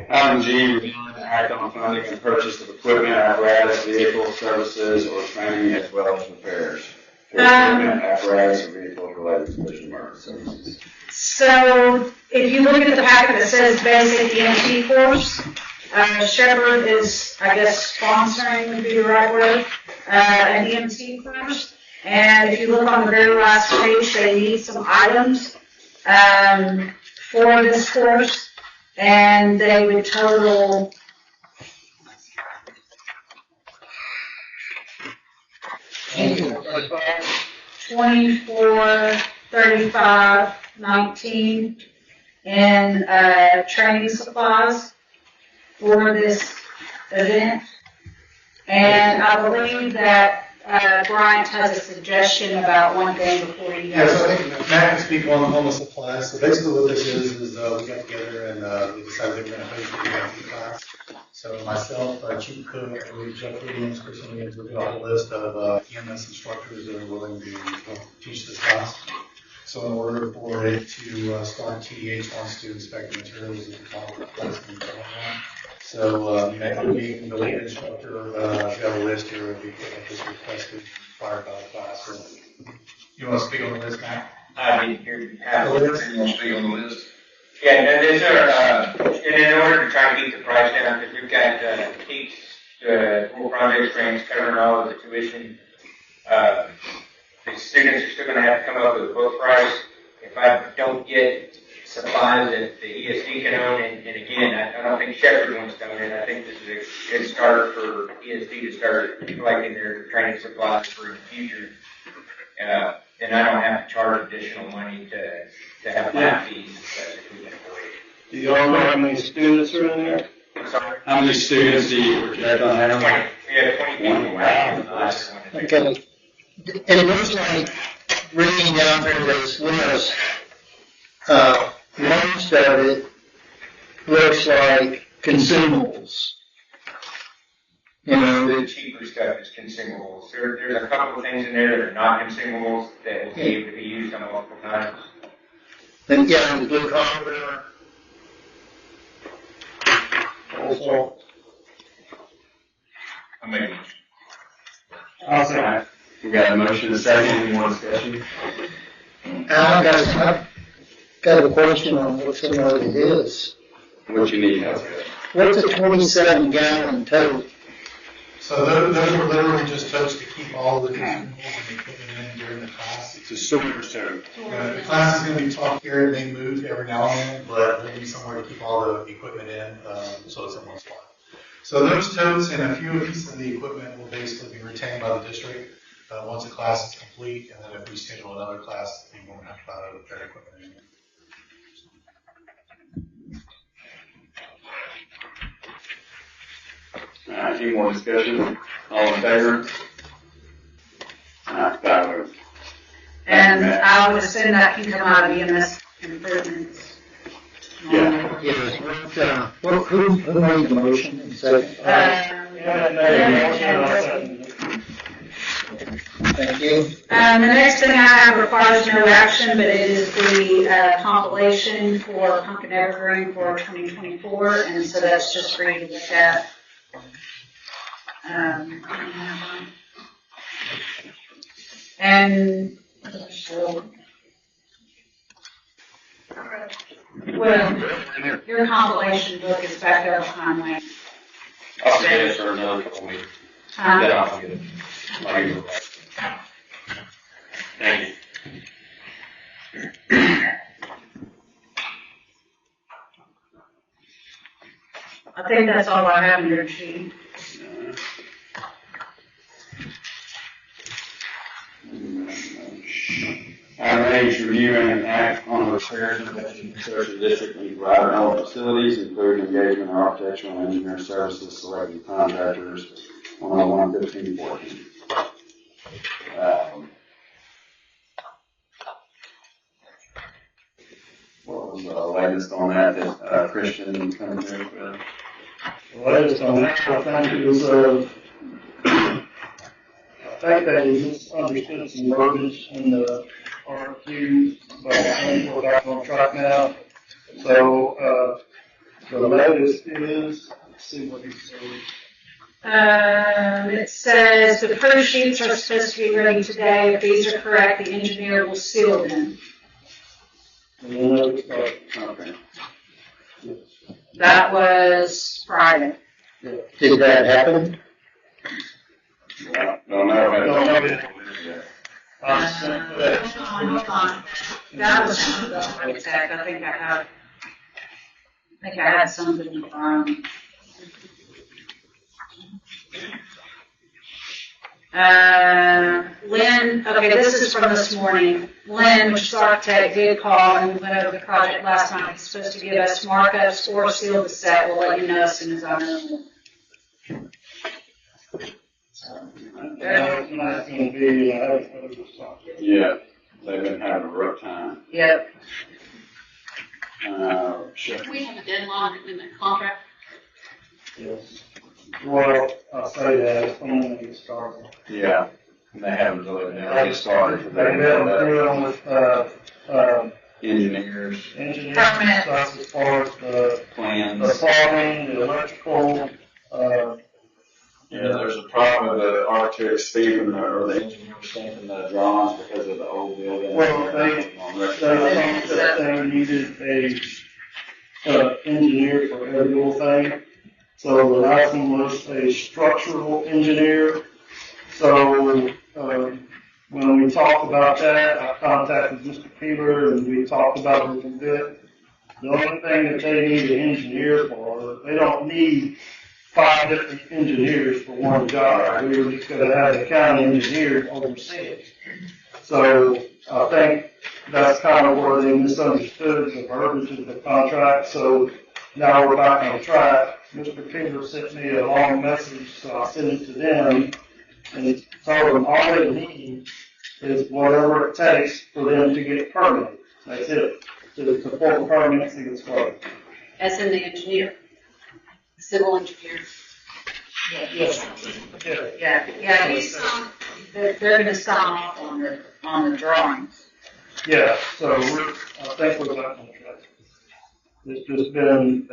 Item G, reviewing the act on funding and purchase of equipment, apparatus, vehicle services, or training as well as repairs. For equipment, apparatus, or vehicle related to special emergency services. So if you look at the packet that says basic EMT course, Shepherd is, I guess, sponsoring would be the right word, an EMT course. And if you look on the very last page, they need some items for this course, and they would total $24,35.19 in training supplies for this event. And I believe that Bryant has a suggestion about one thing before you Yeah, so I go. think Matt can speak on the supplies. So basically what this is we got together and we decided we were going to host the EMT class. So myself, Chief Cook, Jeff Williams, Chris Williams, we're doing a list of EMS instructors that are willing to teach this class. So in order for it to start, TEH wants to inspect the materials and talk about and so on. So Matt would be the lead instructor. I've got a list here of equipment that's requested prior to the class. So you want to speak on the list, Matt? I mean, here, have a list, and we'll speak on the list. Yeah, and these are, and in order to try to keep the price down, because we've got, each, full project grants covering all of the tuition. The students are still gonna have to come up with a book price. If I don't get supplies that the ESD can own, and again, I don't think Shepherd wants to own it. I think this is a good start for ESD to start collecting their training supplies for the future. And I don't have to charge additional money to have my fees. Do you all know how many students are in there? I'm sorry? How many students do you project on having? 20. We have 20 people. Wow, nice. Okay. And it looks like, reading down through this list, most of it looks like consumables. You know, The cheaper stuff is consumables. There's a couple of things in there that are not consumables that will be able to be used on multiple times. then yeah, the blue collar. Also, I'm making a motion. I'll say that. We got a motion, a second, any more discussion? I've got a question on what some of it is. what you need help with. What's a 27-gallon tote? So those are literally just totes to keep all the consumables and equipment in during the class. It's a storage tote. The class is going to be taught here. It may move every now and then, but there'll be somewhere to keep all the equipment in, so it's in one spot. So those totes and a few pieces of the equipment will basically be retained by the district once the class is complete, and then if we schedule another class, we won't have to buy their equipment anymore. All right, any more discussion? All in favor? All right, 5-0. And I would assume that can come out of EMS improvements. Yeah. Who made the motion and second? Thank you. The next thing I have requires no action, but it is the compilation for Pumpkin Evergreen for 2024, and so that's just for you to look at. And well, your compilation book is back there behind me. I'll get it for another couple weeks. Then I'll get it. I'll get it. Thank you. I think that's all I have in your sheet. Item A is review and act on the repairs and reconstruction of the district and provide our facilities, including engagement of architectural and engineering services, selecting contractors, 101-15-14. What was the latest on that Christian come through with? The latest on that, I think it was, I think that he misunderstood some verbiage in the RFQ, but I think we're back on track now. So, the latest is, let's see what he said. It says the proof sheets are supposed to be ready today. If these are correct, the engineer will seal them. Okay. That was Friday. Did that happen? Yeah, don't know. That was the architect. I think I had something from. Lynn, okay, this is from this morning. Lynn, which is architect, did call and we went over the project last time. He's supposed to give us markups or seal the set. We'll let you know as soon as I know. Tonight's gonna be, Yeah, they've been having a rough time. Yep. Do we have a deadline in the contract? Yes. Well, I'll say that, it's when they get started. Yeah, they haven't really started. They've been dealing with, engineers. Engineers and stuff as far as the Plans. The plumbing, the electrical, Yeah, there's a problem with the architect stamping or the engineer stamping the drawings because of the old building. well, they thought that they needed a engineer for every little thing. So the last one was a structural engineer. So, when we talked about that, I contacted Mr. Peter and we talked about it a little bit. The only thing that they need an engineer for, they don't need 5 different engineers for one job. We were just gonna have the county engineer oversee it. So I think that's kind of where they misunderstood the verbiage of the contract. So now we're back on track. Mr. Peter sent me a long message, so I sent it to them and told them all they need is whatever it takes for them to get permitted. That's it. To pull permits and get started. As in the engineer, civil engineer. Yes. Yeah, they're gonna sign off on the drawings. Yeah, so I think we're back on track. It's just been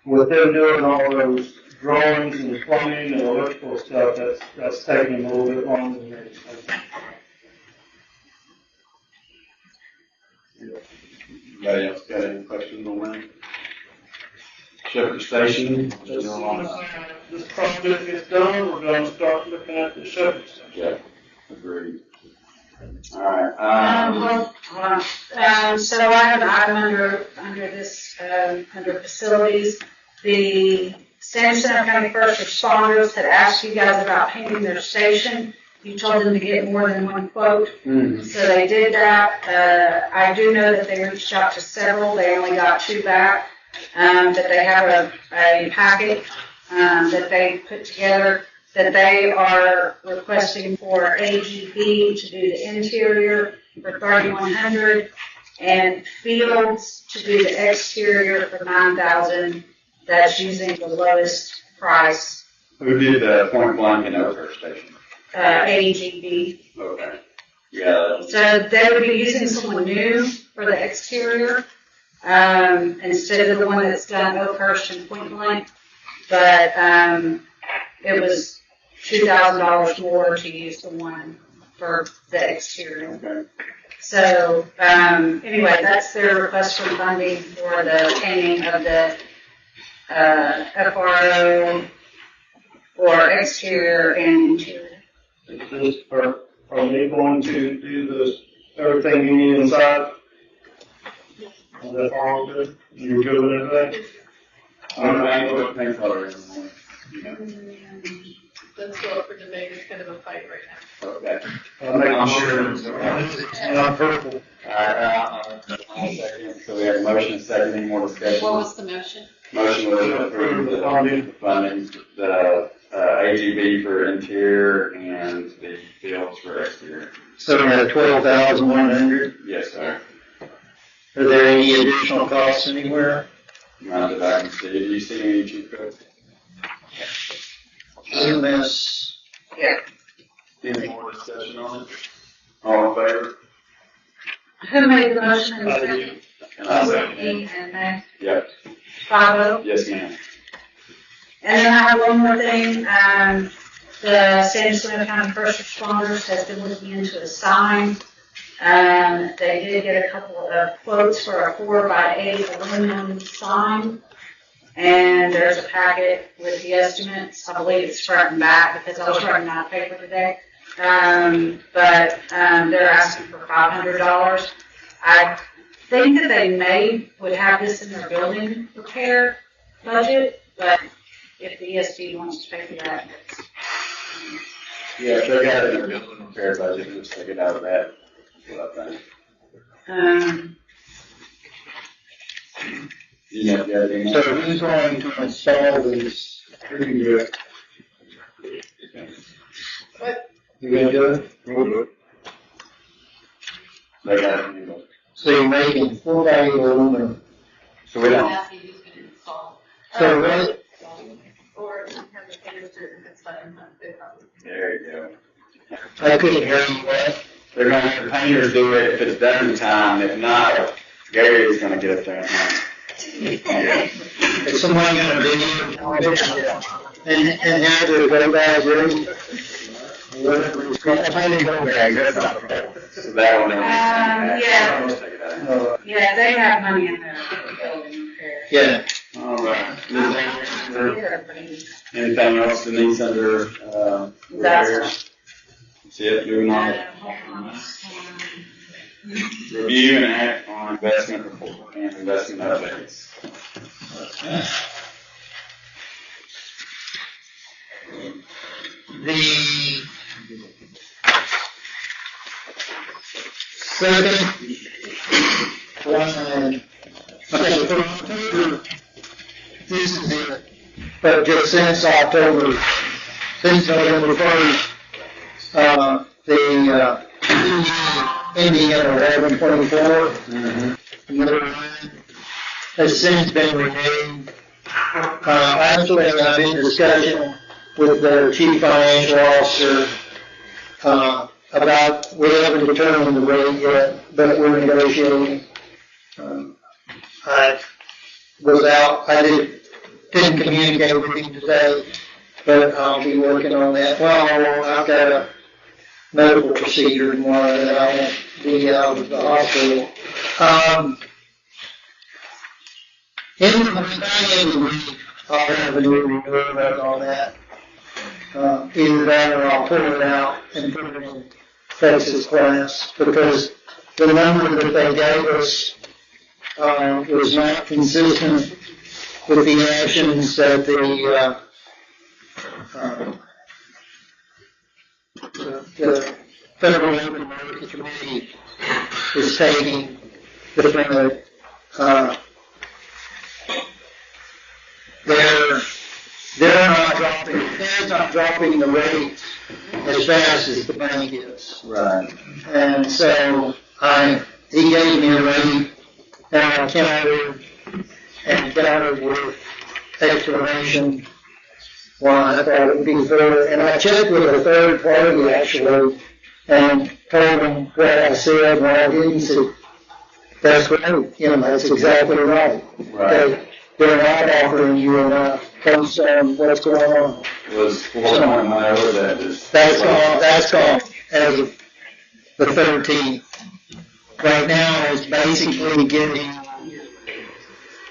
with them doing all those drawings and plumbing and electrical stuff, that's taking a little bit longer than they expected. Anybody else got any questions on that? Shepherd Station. As soon as this project gets done, we're gonna start looking at the Shepherd Station. Yeah, agreed. All right. So I have an item under this, under facilities. The San Jacinto County First Responders had asked you guys about painting their station. You told them to get more than one quote. Mm-hmm. So they did that. I do know that they reached out to several. They only got 2 back. That they have a packet, that they put together, that they are requesting for AGB to do the interior for $3,100 and Fields to do the exterior for $9,000. That's using the lowest price. Who did the point blank and Oakhurst Station? AGB. Okay. Yeah. So they would be using someone new for the exterior, instead of the one that's done Oakhurst and Point Blank. But it was $2,000 more to use the one for the exterior. Okay. So anyway, that's their request for funding for the painting of the FRO for exterior and interior. Are they going to do this, everything you need inside? Is that all good? You're good with everything? I know what paint color is. That's still up for debate, it's kind of a fight right now. Okay. I'll make sure it's not purple. So we have a motion and second. Any more discussion? What was the motion? Motion was to approve the funding, the AGB for interior and the Fields for exterior. So we're at 12,100. Yes, sir. Are there any additional costs anywhere? Not that I can see. Do you see any cheap codes? EMS. Yeah. Any more discussion on it? All in favor? Who made the motion and second? And I second it. Me and Meg. Yep. 5-0. Yes, ma'am. And then I have one more thing. The San Jacinto County First Responders has been looking into a sign. They did get a couple of quotes for a 4x8 aluminum sign. And there's a packet with the estimates. I believe it's front and back because I was running out of paper today. But they're asking for $500. I think that they would have this in their building repair budget, but if the ESD wants to pay for that, Yeah, if they got it in their building repair budget, let's take it out of that. That's what I think. Yeah, yeah. So who's going to install these? Who can do it? What? You gonna do it? We'll do it. They got it in the So you're making 4x8 aluminum. So we don't. Asking who's going to install. So what? Or have the painters do it if it's done. There you go. I couldn't hear you, what? They're gonna have the painters do it if it's done in time. If not, Gary's gonna get it there in time. Yeah. Is someone gonna video and have the go bag ready? Whatever it's called. I need go bag, that's not a problem. So that one. yeah. Yeah, they have money in their building repair. Yeah. All right. Anything else that needs under, repairs? See it, moving on. Review and act on investment report and investment updates. The second one, this is it, but just since October, since November 1st, the Indiana 1124 has since been renewed. Actually, I'm in discussion with their chief financial officer about, we haven't determined the rate yet, but we're negotiating. I was out, I didn't communicate with him today, but I'll be working on that. Well, I've got a medical procedure tomorrow that I won't be out of the hospital. by the end of the week, I'll have a new review about all that. Either that or I'll pull it out and put it in Texas class, because the number that they gave us was not consistent with the actions that the Federal Open Market Committee is taking. They're not dropping the rates as fast as the bank is. Right. And so he gave me a rate, and I countered with explanation why I thought it would be fair. And I checked with a third party actually, and told them what I said, what I didn't say. That's right, that's exactly right. Right. They're not offering you enough based on what's going on. It was 4.1 over that. That's gone as of the 13th. Right now, it's basically getting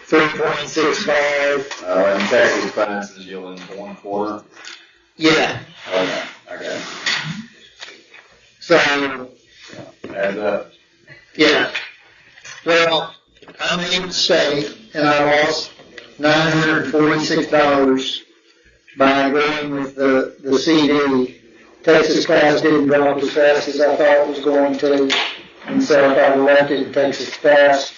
3.65. And Texas finance is yielding 1.25. Yeah. Okay. So. Adds up. Yeah. Well, I made a mistake, and I lost $946 by going with the CD. Texas class didn't drop as fast as I thought it was going to, and so if I left it in Texas class,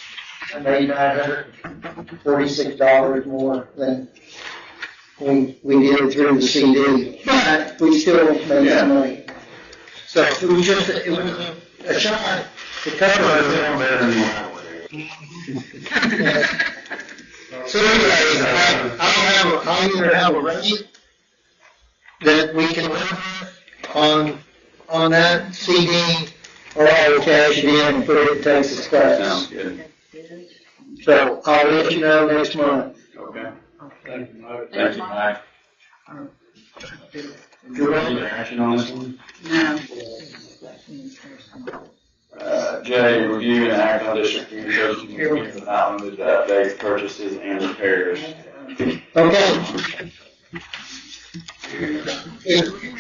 I made $946 more than we did through the CD. But we still made some money. So it was just a shot to cover it. So anyway, I'll either have a rate that we can live on that CD, or I will cash it in and put it in Texas class. Sounds good. So I'll let you know next month. Okay. Thank you, Mike. Any action on this one? No. J, review and act on district communication agreement with Outland to update purchases and repairs. Okay. If you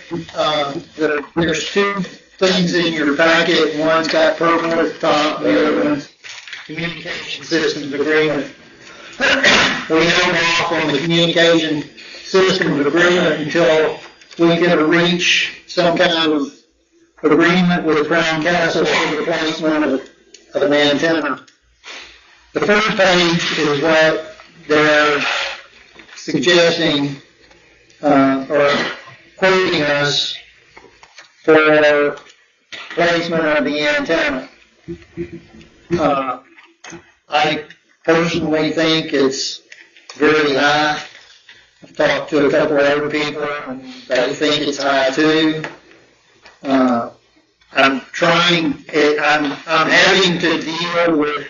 recall, there's two things in your packet. One's got purple at the top, the other one's communication systems agreement. We held off on the communication systems agreement until we could reach some kind of agreement with Crown Castle for the placement of an antenna. The first page is what they're suggesting or quoting us for placement of the antenna. I personally think it's very high. I've talked to a couple of other people and they think it's high too. I'm having to deal with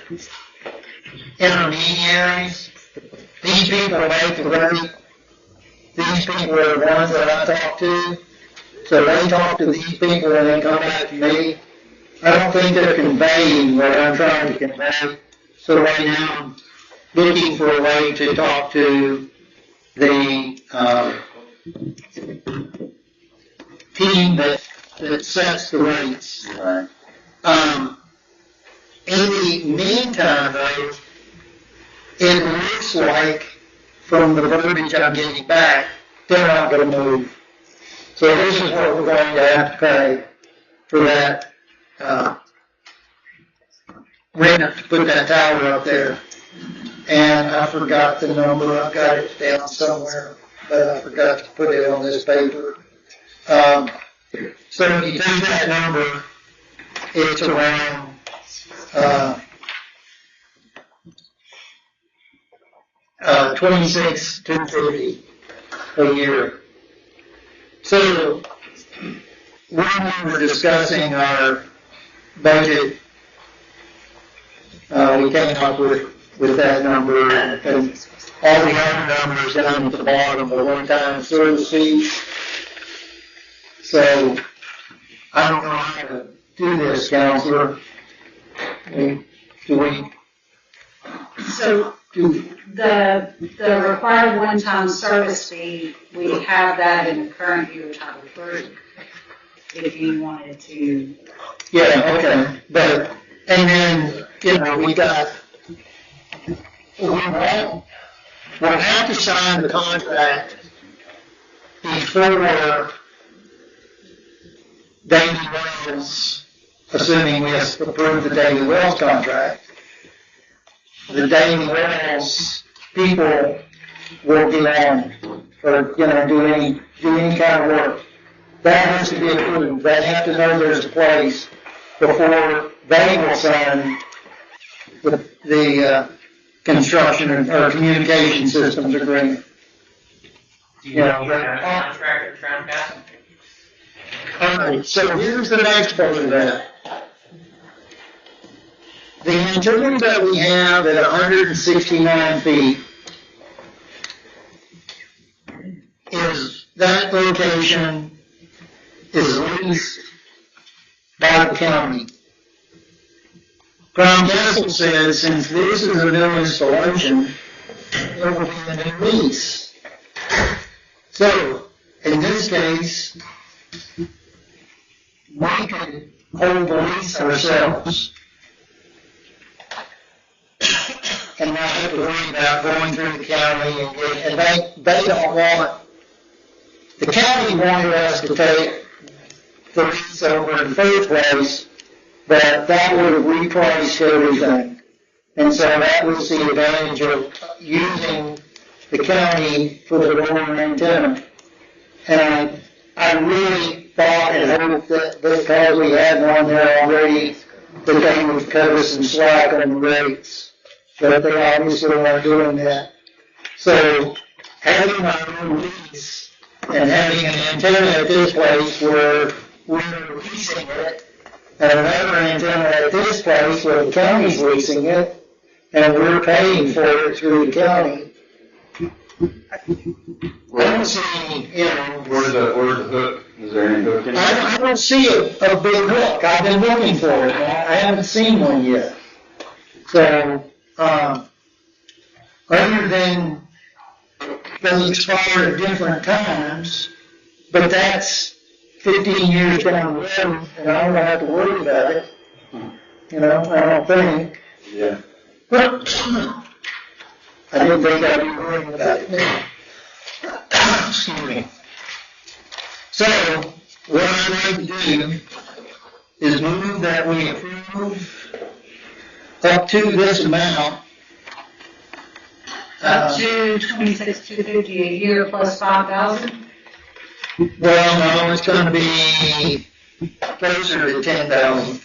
intermediaries. These people make the rate. These people are the ones that I talk to. So they talk to these people and then come back to me. I don't think they're conveying what I'm trying to convey. So right now I'm looking for a way to talk to the team that sets the rates. Right. In the meantime, though, it looks like from the verbiage I'm getting back, they're not going to move. So this is what we're going to have to pay for that rent to put that tower up there. And I forgot the number. I've got it down somewhere, but I forgot to put it on this paper. So if you take that number, it's around $26,250 a year. So when we were discussing our budget, we came up with that number, and all the other numbers down at the bottom are one-time service fees. So I don't know how to do this, Counselor. So The required one-time service fee, we have that in the current year Title III, if you wanted to. Yeah, okay, but, and then, we got, we'll have to sign the contract before Daily Wells, assuming we approve the Daily Wells contract. The Daily Wells people will get on, or, do any kind of work. That has to be approved. They have to know there's a place before they will sign the construction or communication systems agreement. Do you have a contract with Crown Castle? Alright, so here's the next part of that. The antenna that we have at 169 feet is, that location is leased by the county. Crown Castle says, since this is a new installation, it will be a new lease. So, in this case, we can hold the lease ourselves and not have to worry about going through the county and they don't want, the county wanted us to take the lease over in the first place, but that would have repriced everything. And so that was the advantage of using the county for the lower antenna. And I really thought and hoped that because we had one there already, that they would cut us some slack on the rates. But they obviously weren't doing that. So having my own lease and having an antenna at this place where we're leasing it, and another antenna at this place where the county's leasing it, and we're paying for it through the county. I don't see, Where's the hook? Is there any hook in there? I don't see a big hook. I've been looking for it. I haven't seen one yet. So, other than those expire at different times, but that's 15 years down the road, and I don't have to worry about it. I don't think. Yeah. I didn't think I'd be worrying about it now. Excuse me. So, what I'd like to do is move that we approve up to this amount. Up to $26,250 a year plus $5,000. Well, no, it's going to be closer to 10,000.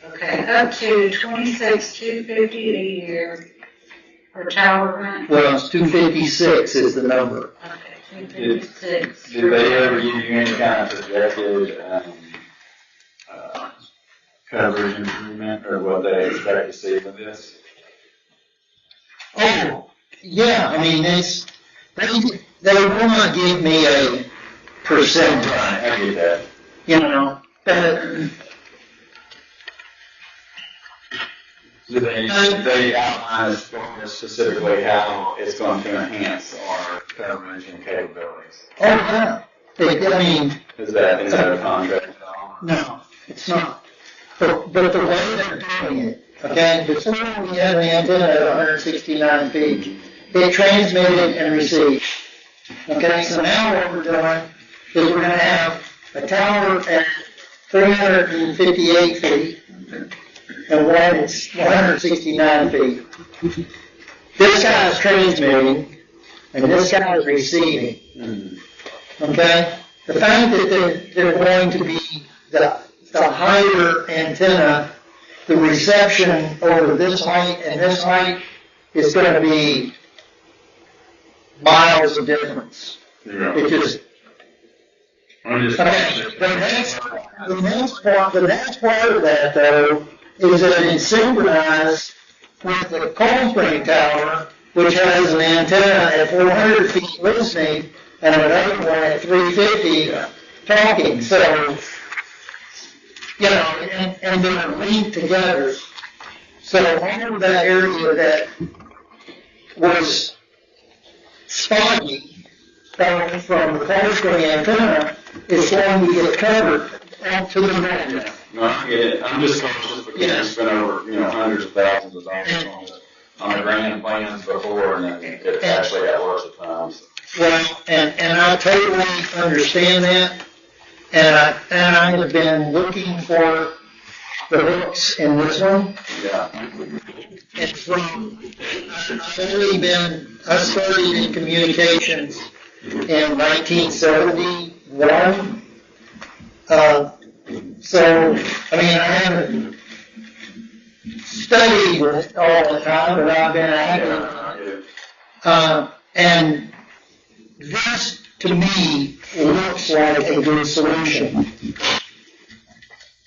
Okay, up to $26,250 a year for tower rent. Well, it's 256 is the number. Okay, 256. Did they ever give you any kind of projected coverage improvement or what they expect to see with this? Oh, yeah, I mean, they will not give me a percentage. I get that. Do they outline specifically how it's going to enhance our coverage and capabilities? Oh, yeah. Is that in the contract at all? No, it's not. But the way they're doing it, okay, before we had the antenna at 169 feet, it transmitted and received. Okay, so now what we're doing is we're going to have a tower at 358 feet and one at 169 feet. This guy is transmitting and this guy is receiving. Okay? The fact that they're going to be the higher antenna, the reception over this height and this height is going to be miles of difference. Yeah. It just. Okay. The next part of that though is that it's synchronized with the Cold Spring Tower, which has an antenna at 400 feet listening and another one at 350 talking. So, and they're linked together. So all of that area that was spotty from the pole string antenna is going to get covered onto the net. No, I get it. I'm just cautious because we spent over, hundreds of thousands of dollars on the grand plans before, and then it actually got worse at times. Well, and I totally understand that, and I have been looking for the hooks in this one. Yeah. And I started in communications in 1971. So, I mean, I haven't studied it all the time, but I've been active. And this, to me, looks like a good solution.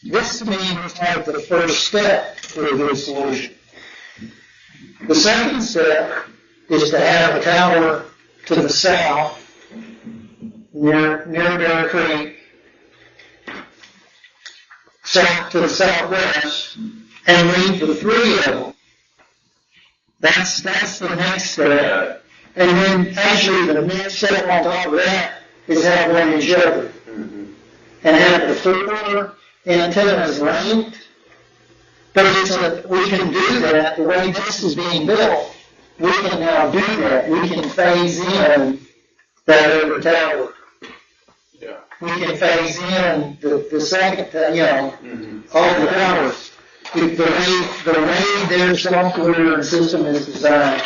This, to me, looks like the first step for a good solution. The second step is to have a tower to the south, near Bear Creek, south to the southwest, and leave the three of them. That's the next step. And then actually the next step on top of that is have one in Shepherd. And have the 4 antennas linked. But we can do that the way this is being built. We can now do that. We can phase in that other tower. Yeah. We can phase in the second, all the towers. The way their software and system is designed,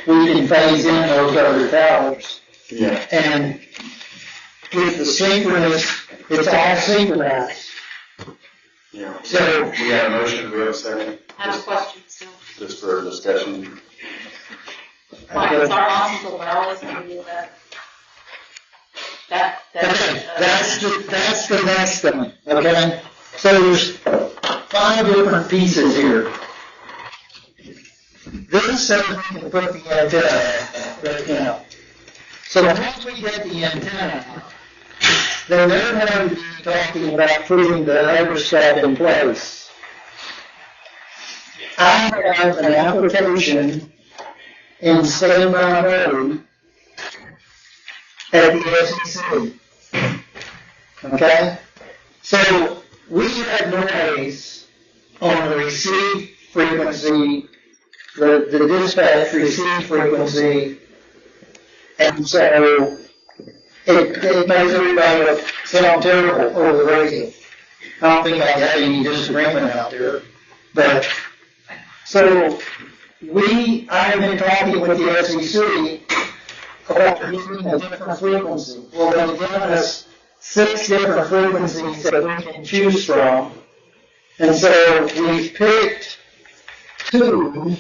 we can phase in those other towers. Yeah. And with the synchronous, it's all synchronized. Yeah. So we have a motion. Do we have a second? I have a question still. Just for discussion. Why is our hospital allow us to do that? That's the next thing, okay? So there's 5 different pieces here. This says we can put the antenna right now. So once we get the antenna, then they're going to be talking about putting the other stuff in place. I have an application in standby mode at the SEC. Okay? So we have noise on the receive frequency, the dispatch receive frequency, and so it makes everybody sound terrible over the radio. I don't think I have any disagreement out there. But so I've been talking with the SEC about using a different frequency. Well, they've given us 6 different frequencies that we can choose from. And so we've picked 2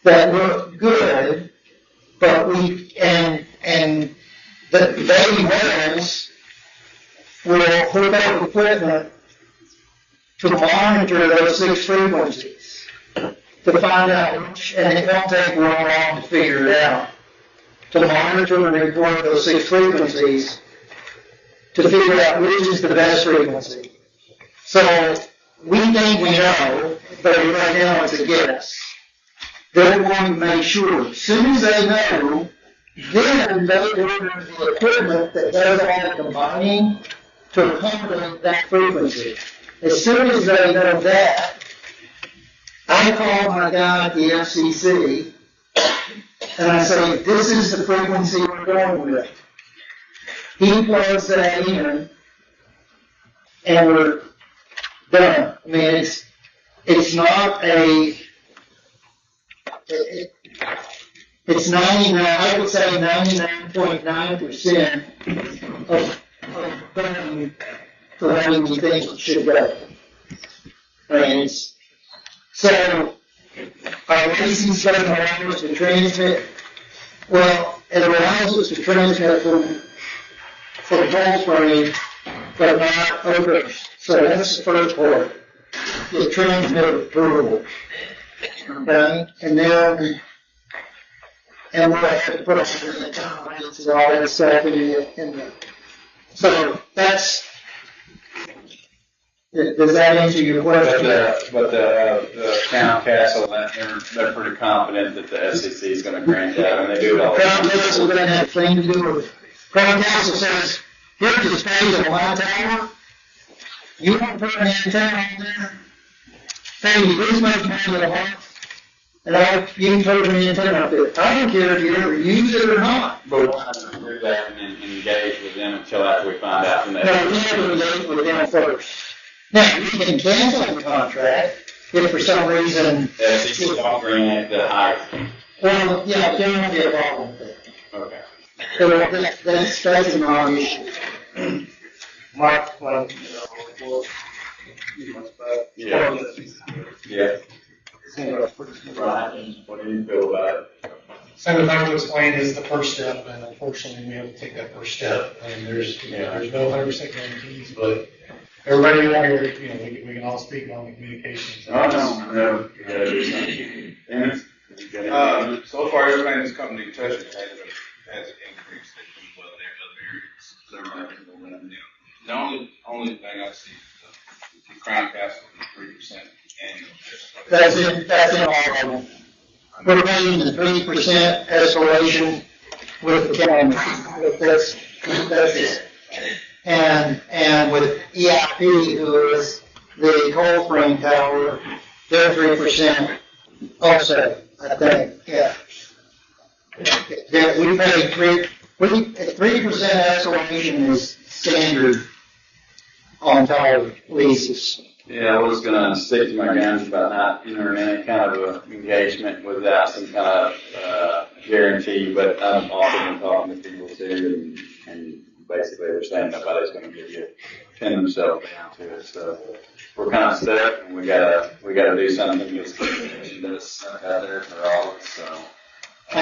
that look good, but and the baby ones will hook up equipment to monitor those 6 frequencies to find out which, and it won't take real long to figure it out, to monitor and record those 6 frequencies to figure out which is the best frequency. So we think we know, but right now it's a guess. They're going to make sure, as soon as they know, then they order the equipment that does all the combining to accommodate that frequency. As soon as they know that, I call my guy at the FCC and I say, this is the frequency we're going with. He plugs that in and we're done. I mean, it's not a, it's 99, I would say 99.9% of going the way we think it should go. I mean, so our racing setting allows us to transmit, well, it allows us to transmit from Hallsbury, but not Oakhurst. So that's the first part. The transmit approval. Okay? And then, and we'll have to put all the tolerance and all that stuff in the, so that's Does that answer your question? But the Crown Castle, they're pretty confident that the SEC is going to grant that, and they do it all. Crown Castle doesn't have a thing to do with it. Crown Castle says, here's the space of my tower. You want to put an antenna on there? Pay me this much money a month, and you can put an antenna up there. I don't care if you ever use it or not. But we'll have to do that and engage with them until after we find out from them. No, we have to engage with them first. Now, you can cancel the contract if for some reason. The SEC don't grant the height. Well, yeah, there won't be a problem with that. Okay. So that's a non-issue. Mark, Yeah. Yeah. Brian, what do you feel about it? So what I would explain is the first step, and unfortunately we have to take that first step, and there's no 100% guarantees, but everybody around here, we can all speak on the communications. No. So far, everybody in this company touched it has increased in well their other areas. So everybody the only thing I see is the Crown Castle is 3% annual. That's in all of them. We're paying the 3% escalation with the county. That's it. And with EIP, who is the coal frame tower, they're 3% also, I think, yeah. We pay 3% escalation is standard on tower leases. Yeah, I was going to stick to my guns about not entering any kind of a engagement without some kind of guarantee, but I've often been talking to people too, and basically they're saying nobody's going to give you pin themselves down to it. So we're kind of stuck, and we gotta do something that's out there for all of us. So. I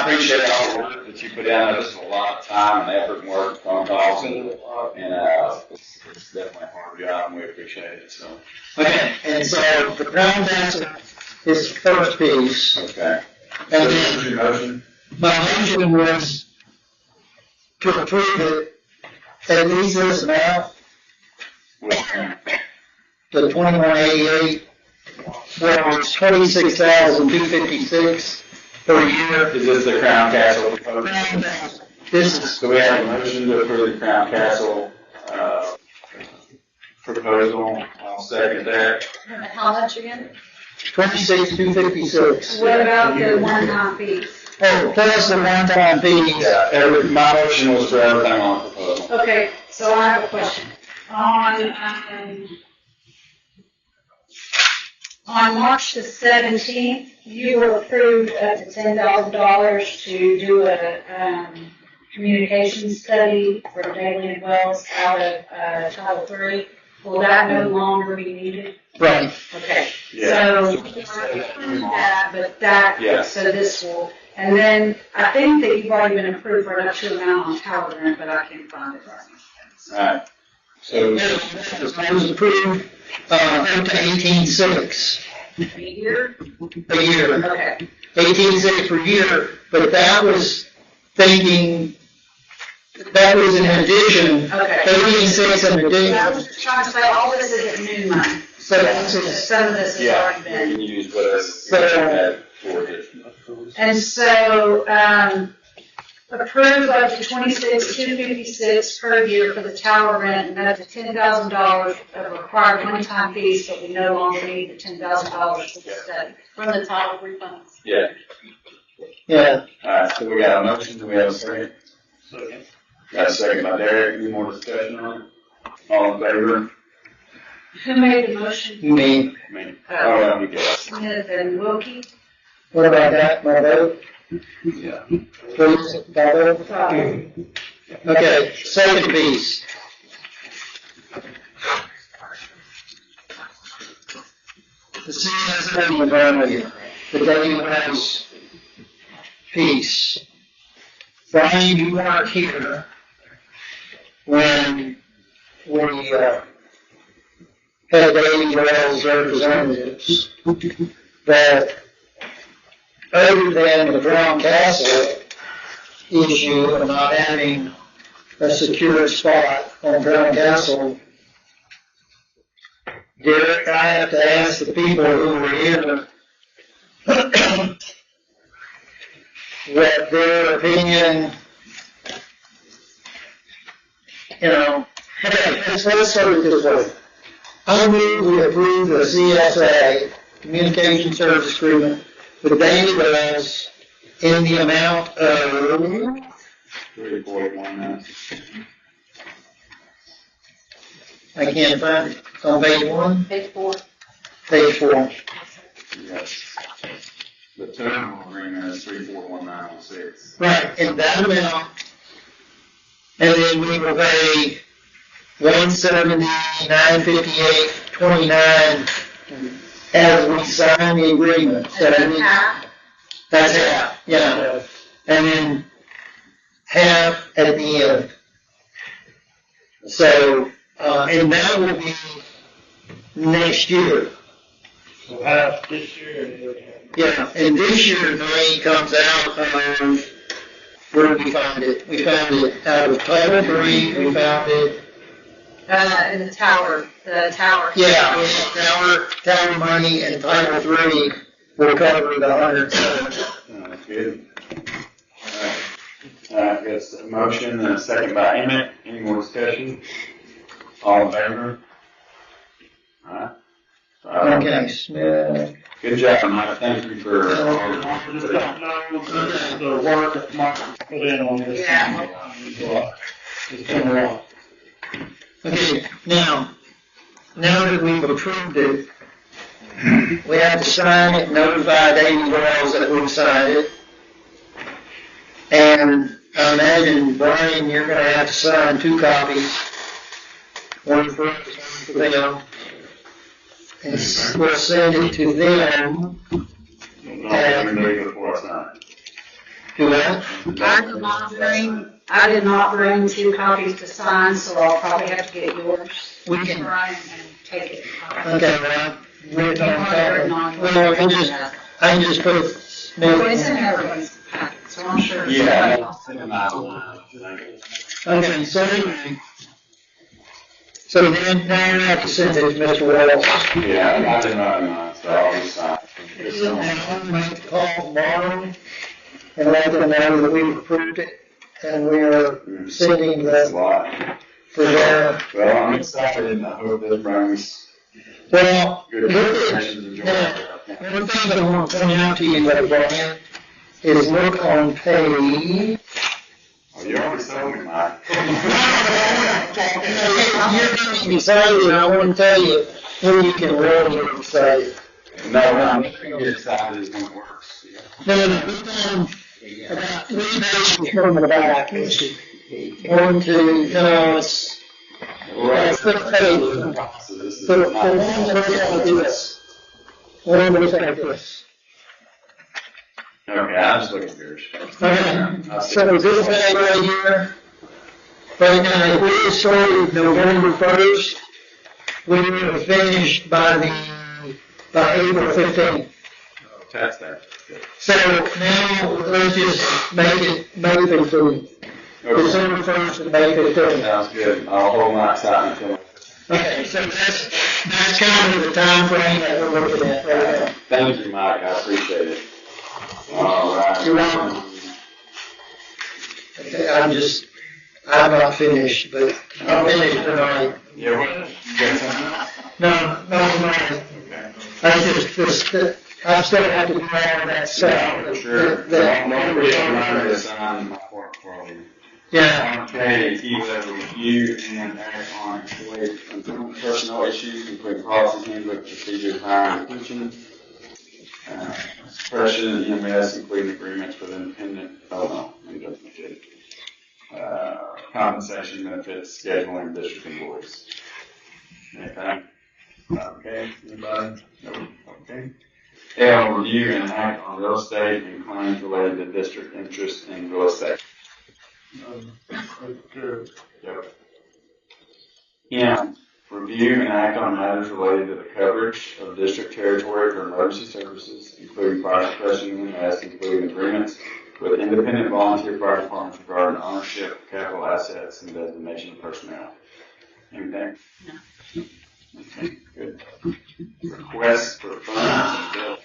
appreciate all the work that you put down. This is a lot of time and effort and work, phone calls, and it's definitely a hard job, and we appreciate it. So. Okay, and so the Crown Castle is the first piece. Okay. And then your motion? My motion was to approve it at least this amount. The 2188. Well, it's 26,256 per year. Is this the Crown Castle proposal? This is. So we have a motion to approve the Crown Castle proposal. I'll second that. How much again? 26,256. What about the one-time fees? Oh, plus the one-time fees. Yeah, my motion was for everything on the proposal. Okay, so I have a question. On March the 17th, you were approved up to $10,000 to do a communication study for Daly and Wells out of Title III. Will that no longer be needed? Right. Okay. Yeah. So you already approved that, but that, Yes. so this will, and then I think that you've already been approved for an up to amount on Tower Rent, but I can't find it right now. Alright. So. I was approved up to 18.6. A year? A year. Okay. 18.6 per year, but that was thinking, that was in addition. Okay. 18.6 in addition. I was just trying to say, all this isn't new money. So that's just. Some of this has already been. We can use whatever we had for it. And so, approved up to $26,256 per year for the tower rent, and up to $10,000 of required one-time fees, but we no longer need the $10,000 for the study. From the title refunds. Yeah. Yeah. Alright, so we got a motion, do we have a second? Second. Got a second by Derek, any more discussion on it? All in favor? Who made the motion? Me. Me. Oh, you guys. Smith and Wilkie. What about that, my vote? Yeah. Please, that vote? Okay, second piece. The city has an environment, the Daily House piece. Brian, you weren't here when we had Daily Wells representatives, but other than the Crown Castle issue of not having a secure spot on Crown Castle, Derek, I have to ask the people who were here what their opinion, let's start it this way. I move we approve the CSA, Communication Service Agreement, with Daily Wells in the amount of 3.19. I can't find it. It's on page 1? Page 4. Page 4. Yes. The total agreement is 341906. Right, in that amount. And then we will pay 179.58.29 as we sign the agreement. That's half, yeah. And then half at the end. So, and that will be next year. So half this year and the other half. Yeah, and this year the money comes out of, where did we find it? We found it out of Title 3, we found it. In the tower. Yeah, tower money and Title 3 will cover the 107. That's good. All right, got a motion and a second by Emmett. Any more discussion? All in favor? All right. Okay, Smith. Good job, Mike. Thank you for Just don't know the work that Mike put in on this. It's been a lot. Okay, now that we've approved it, we have to sign it, notify Davy Wells that we've signed it. And I imagine, Brian, you're gonna have to sign 2 copies. One for us, one for them. And we'll send it to them. Do that? I did not bring 2 copies to sign, so I'll probably have to get yours. We can. Brian, and take it. Okay, well, I can just put Well, it's in everybody's packet, so I'm sure. Yeah. Okay, so anyway. So then, now you have to send it to Mr. Wells. Yeah, I did not know, so I'll just sign. And I'm going to call tomorrow and let them know that we've approved it, and we are sending the, for their. Well, I'm excited, and I hope this brings Well, good impressions and joy. one thing that I want to point out to you, Brian, is look on page. Oh, you already told me, Mike. You're getting excited, I want to tell you when you can really get excited. No, I'm going to get excited is when it works. No, about 3 pages from the back. 1, 2, no, it's. It's the page. So, one like this. One looks like this. Okay, I'll just look at yours. Okay, so this bag right here, right now, if we started November 1st, we were finished by April 15th. That's that. So now, let's just make it May 15th. December 1st and May 15th. Sounds good. I'll hold my excitement until. Okay, so that's kind of the time frame that we're looking at right now. Thank you, Mike. I appreciate it. All right. You're welcome. Okay, I'm not finished, but I'll finish tonight. Yeah, what? You got something else? No. I still have to do all of that stuff. For sure. Don't forget to remind me to sign my part for you. Yeah. Okay, he will review and act on personnel issues, including policy, handbook, procedure, hiring, and retention. Suppression and EMS, including agreements with independent, compensation, benefits, scheduling, district employees. Anything? Okay, anybody? No, okay. L, review and act on real estate and claims related to district interest in real estate. Yep. M, review and act on matters related to the coverage of district territory for emergency services, including fire suppression EMS, including agreements with independent volunteer fire departments regarding ownership, capital assets, and designation of personnel. Anything? No. Good. Requests for funds and bills.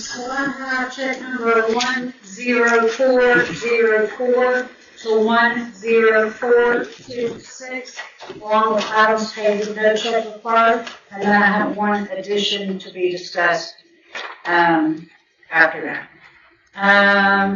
So I have check number 10404 to 10426, along with items paid with no check required, and then I have one addition to be discussed after that.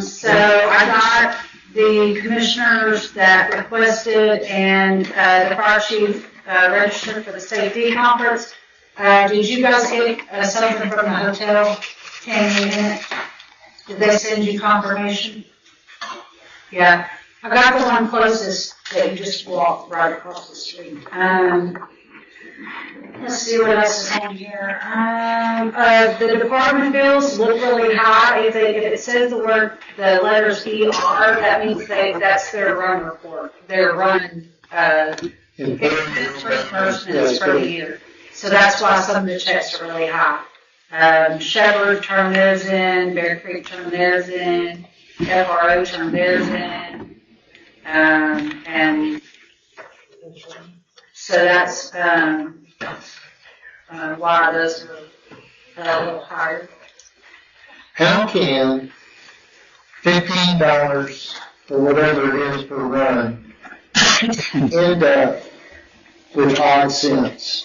So I got the commissioners that requested and the fire chief registered for the safety conference. Did you guys get something from the hotel? Did they send you confirmation? Yeah, I got the one closest that you just walked right across the street. Let's see what else is on here. The department bills look really high. If it says the letters ER, that means that's their run report. Their run, disbursements for the year. So that's why some of the checks are really high. Shepherd turned theirs in, Bear Creek turned theirs in, FRO turned theirs in, and so that's why those are a little higher. How can $15 or whatever it is per run end up with odd cents?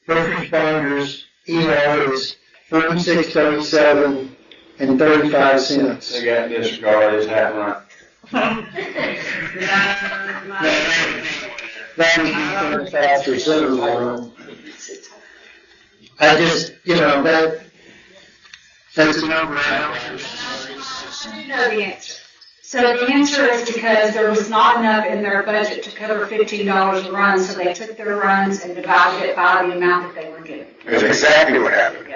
First responders, ER is 46.37 and 35 cents. They got disregarded, half run. That would be faster center run. I just, that's a number. I know the answer. So the answer is because there was not enough in their budget to cover $15 a run, so they took their runs and divided it by the amount that they were getting. That's exactly what happened.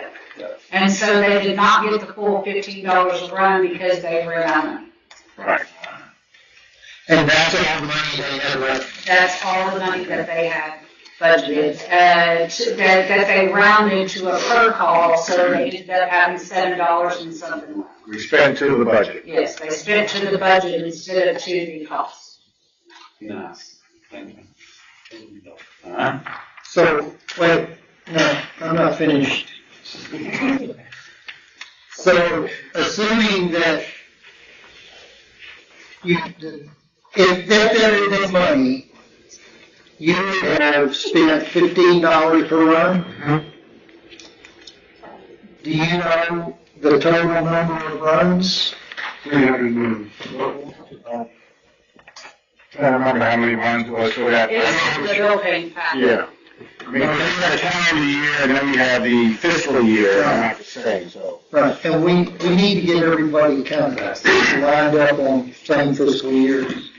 And so they did not get the full $15 a run because they ran out of money. Right. And that's all the money they had left. That's all the money that they had budgeted, that they rounded to a per call, so they ended up having $7 and something left. We spent to the budget. Yes, they spent to the budget instead of to the cost. Nice. Thank you. All right. So, wait, no, I'm not finished. So, assuming that if that everyday money, you have spent $15 per run, do you know the total number of runs? 300. I don't remember how many runs was for that. It's the bill paying package. Yeah. I mean, you have the calendar year and then you have the fiscal year, I'm not the same, so. Right, and we need to get everybody kind of lined up on same fiscal years.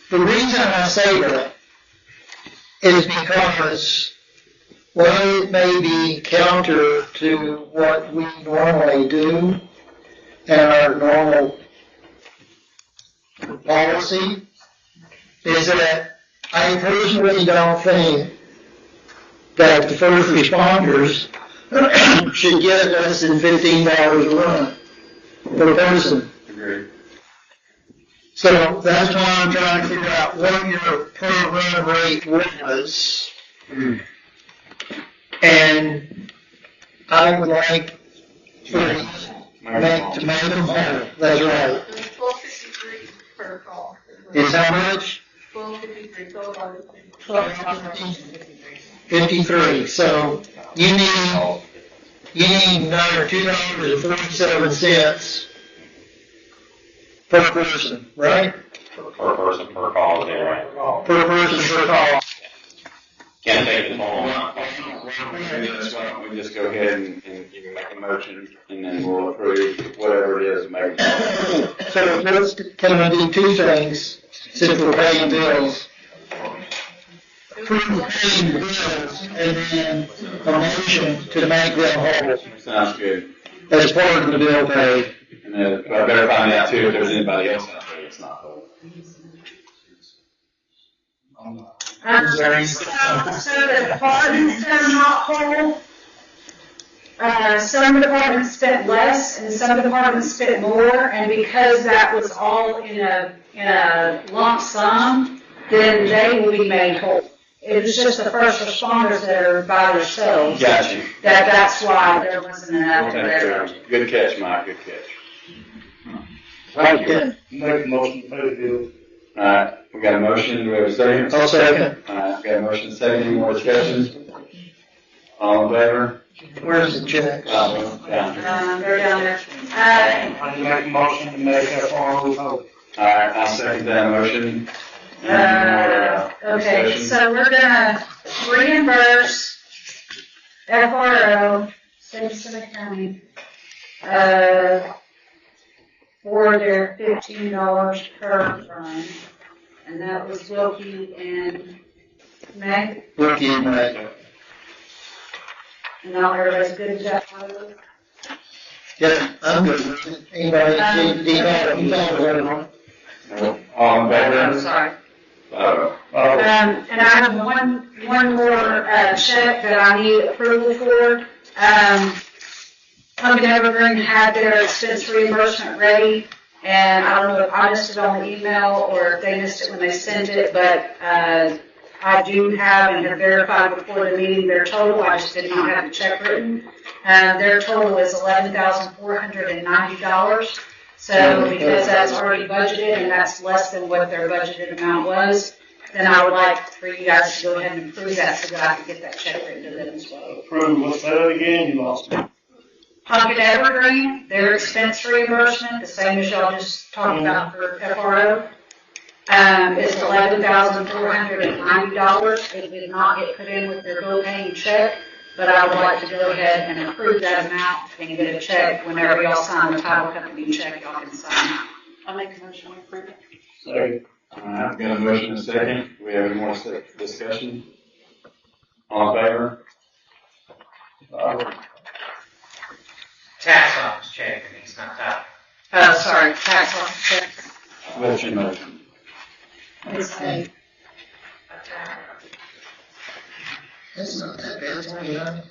The reason I say that is because, well, it may be counter to what we normally do and our normal policy, is that I personally don't think that the first responders should get less than $15 a run per person. Agreed. So that's why I'm trying to figure out what your per run rate was. And I would like to make them whole. That's right. $12.53 per call. Is how much? $12.53. 53. So you need another $2.47 per person, right? Per person, per call, is that right? Per person per call. Can't take the whole amount. Maybe that's why don't we just go ahead and you can make a motion and then we'll approve whatever it is, maybe. So can I do two things since we're paying bills? Approve paying bills and then a motion to make them whole Sounds good. as part of the bill pay. And then I better find out too if there's anybody else out there that's not whole. So the departments that are not whole, Some departments spent less and some departments spent more, and because that was all in a lump sum, then they will be made whole. It was just the first responders that are by themselves. Got you. That's why there wasn't enough there. Good catch, Mike, good catch. Thank you. Make a motion to pay the bill. Alright, we got a motion, do we have a second? I'll second. Alright, we got a motion, second, any more discussions? All in favor? Where's the checks? They're down there. I make a motion to make FRO whole. Alright, I'll second that motion. Okay, so we're gonna reimburse FRO, Sarasota County, for their $15 per run, and that was Wilkie and Meg. Wilkie and Meg. And now everybody's good with that? Yeah, I'm good with it. Anybody see the detail? All in favor? I'm sorry. And I have one more check that I need approval for. Pumpkin Evergreen had their expense reimbursement ready, and I don't know if I missed it on the email or if they missed it when they sent it, but I do have and have verified before the meeting their total. I just did not have the check written. Their total is $11,490. So because that's already budgeted and that's less than what their budgeted amount was, then I would like for you guys to go ahead and approve that so that I can get that check written to them as well. Approve, what's that again? You lost me. Pumpkin Evergreen, their expense reimbursement, the same as y'all just talked about for FRO, is $11,490. It did not get put in with their bill paying check, but I would like to go ahead and approve that amount and get a check whenever y'all sign the title company check, y'all can sign it. I'll make a motion to approve it. Second. Alright, got a motion and a second. We have any more discussion? All in favor? Tax office check, I mean, it's not that. Sorry, tax office check. What's your motion? It's a, It's not that bad, it's only $9.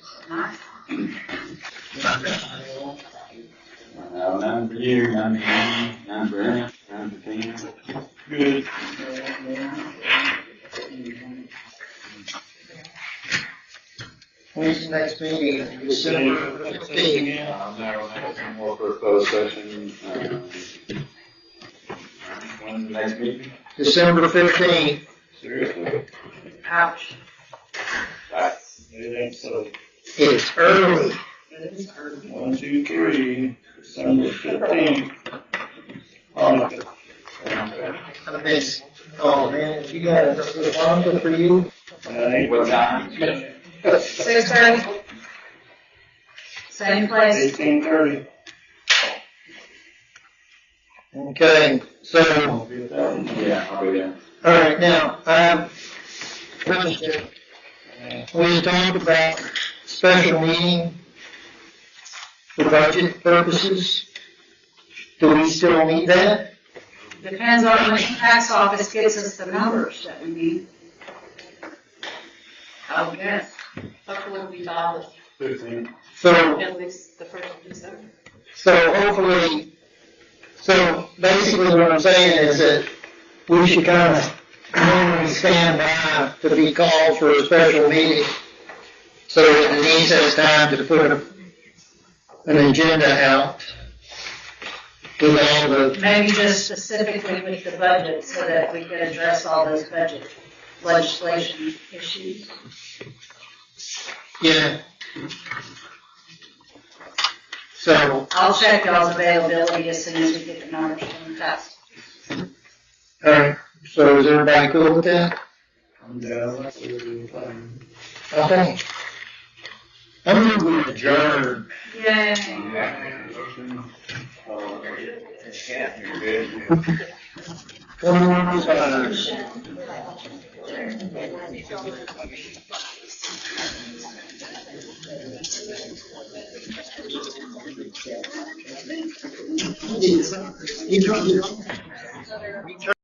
None for you, none for me, none for him, none for Tina. Good. When's the next meeting? December 15th. No, more for a closed session. When's the next meeting? December 15th. Seriously? ouch. Alright. It ain't so. It's early. It is early. 1, 2, 3, December 15th. Hanukkah. I miss, oh man, if you got a Hanukkah for you. What time? 6:30. Same place. 18:30. Okay, so, Yeah, I'll be there. all right, now, we talked about special meeting for budget purposes. Do we still need that? Depends on when the tax office gets us the numbers that we need. I would guess. Hopefully it'll be valid 15. So, at least the first of December. so hopefully, so basically what I'm saying is that we should kind of normally stand by to be called for a special meeting so that Denise has time to put an agenda out with all the, Maybe just specifically with the budget so that we can address all those budget legislation issues. yeah. So, I'll check y'all's availability as soon as we get the numbers from the tax. all right, so is everybody cool with that? I'm down. That's what we're doing. Okay. I'm going to adjourn. Yay. Yeah, you're good. 21 minutes. You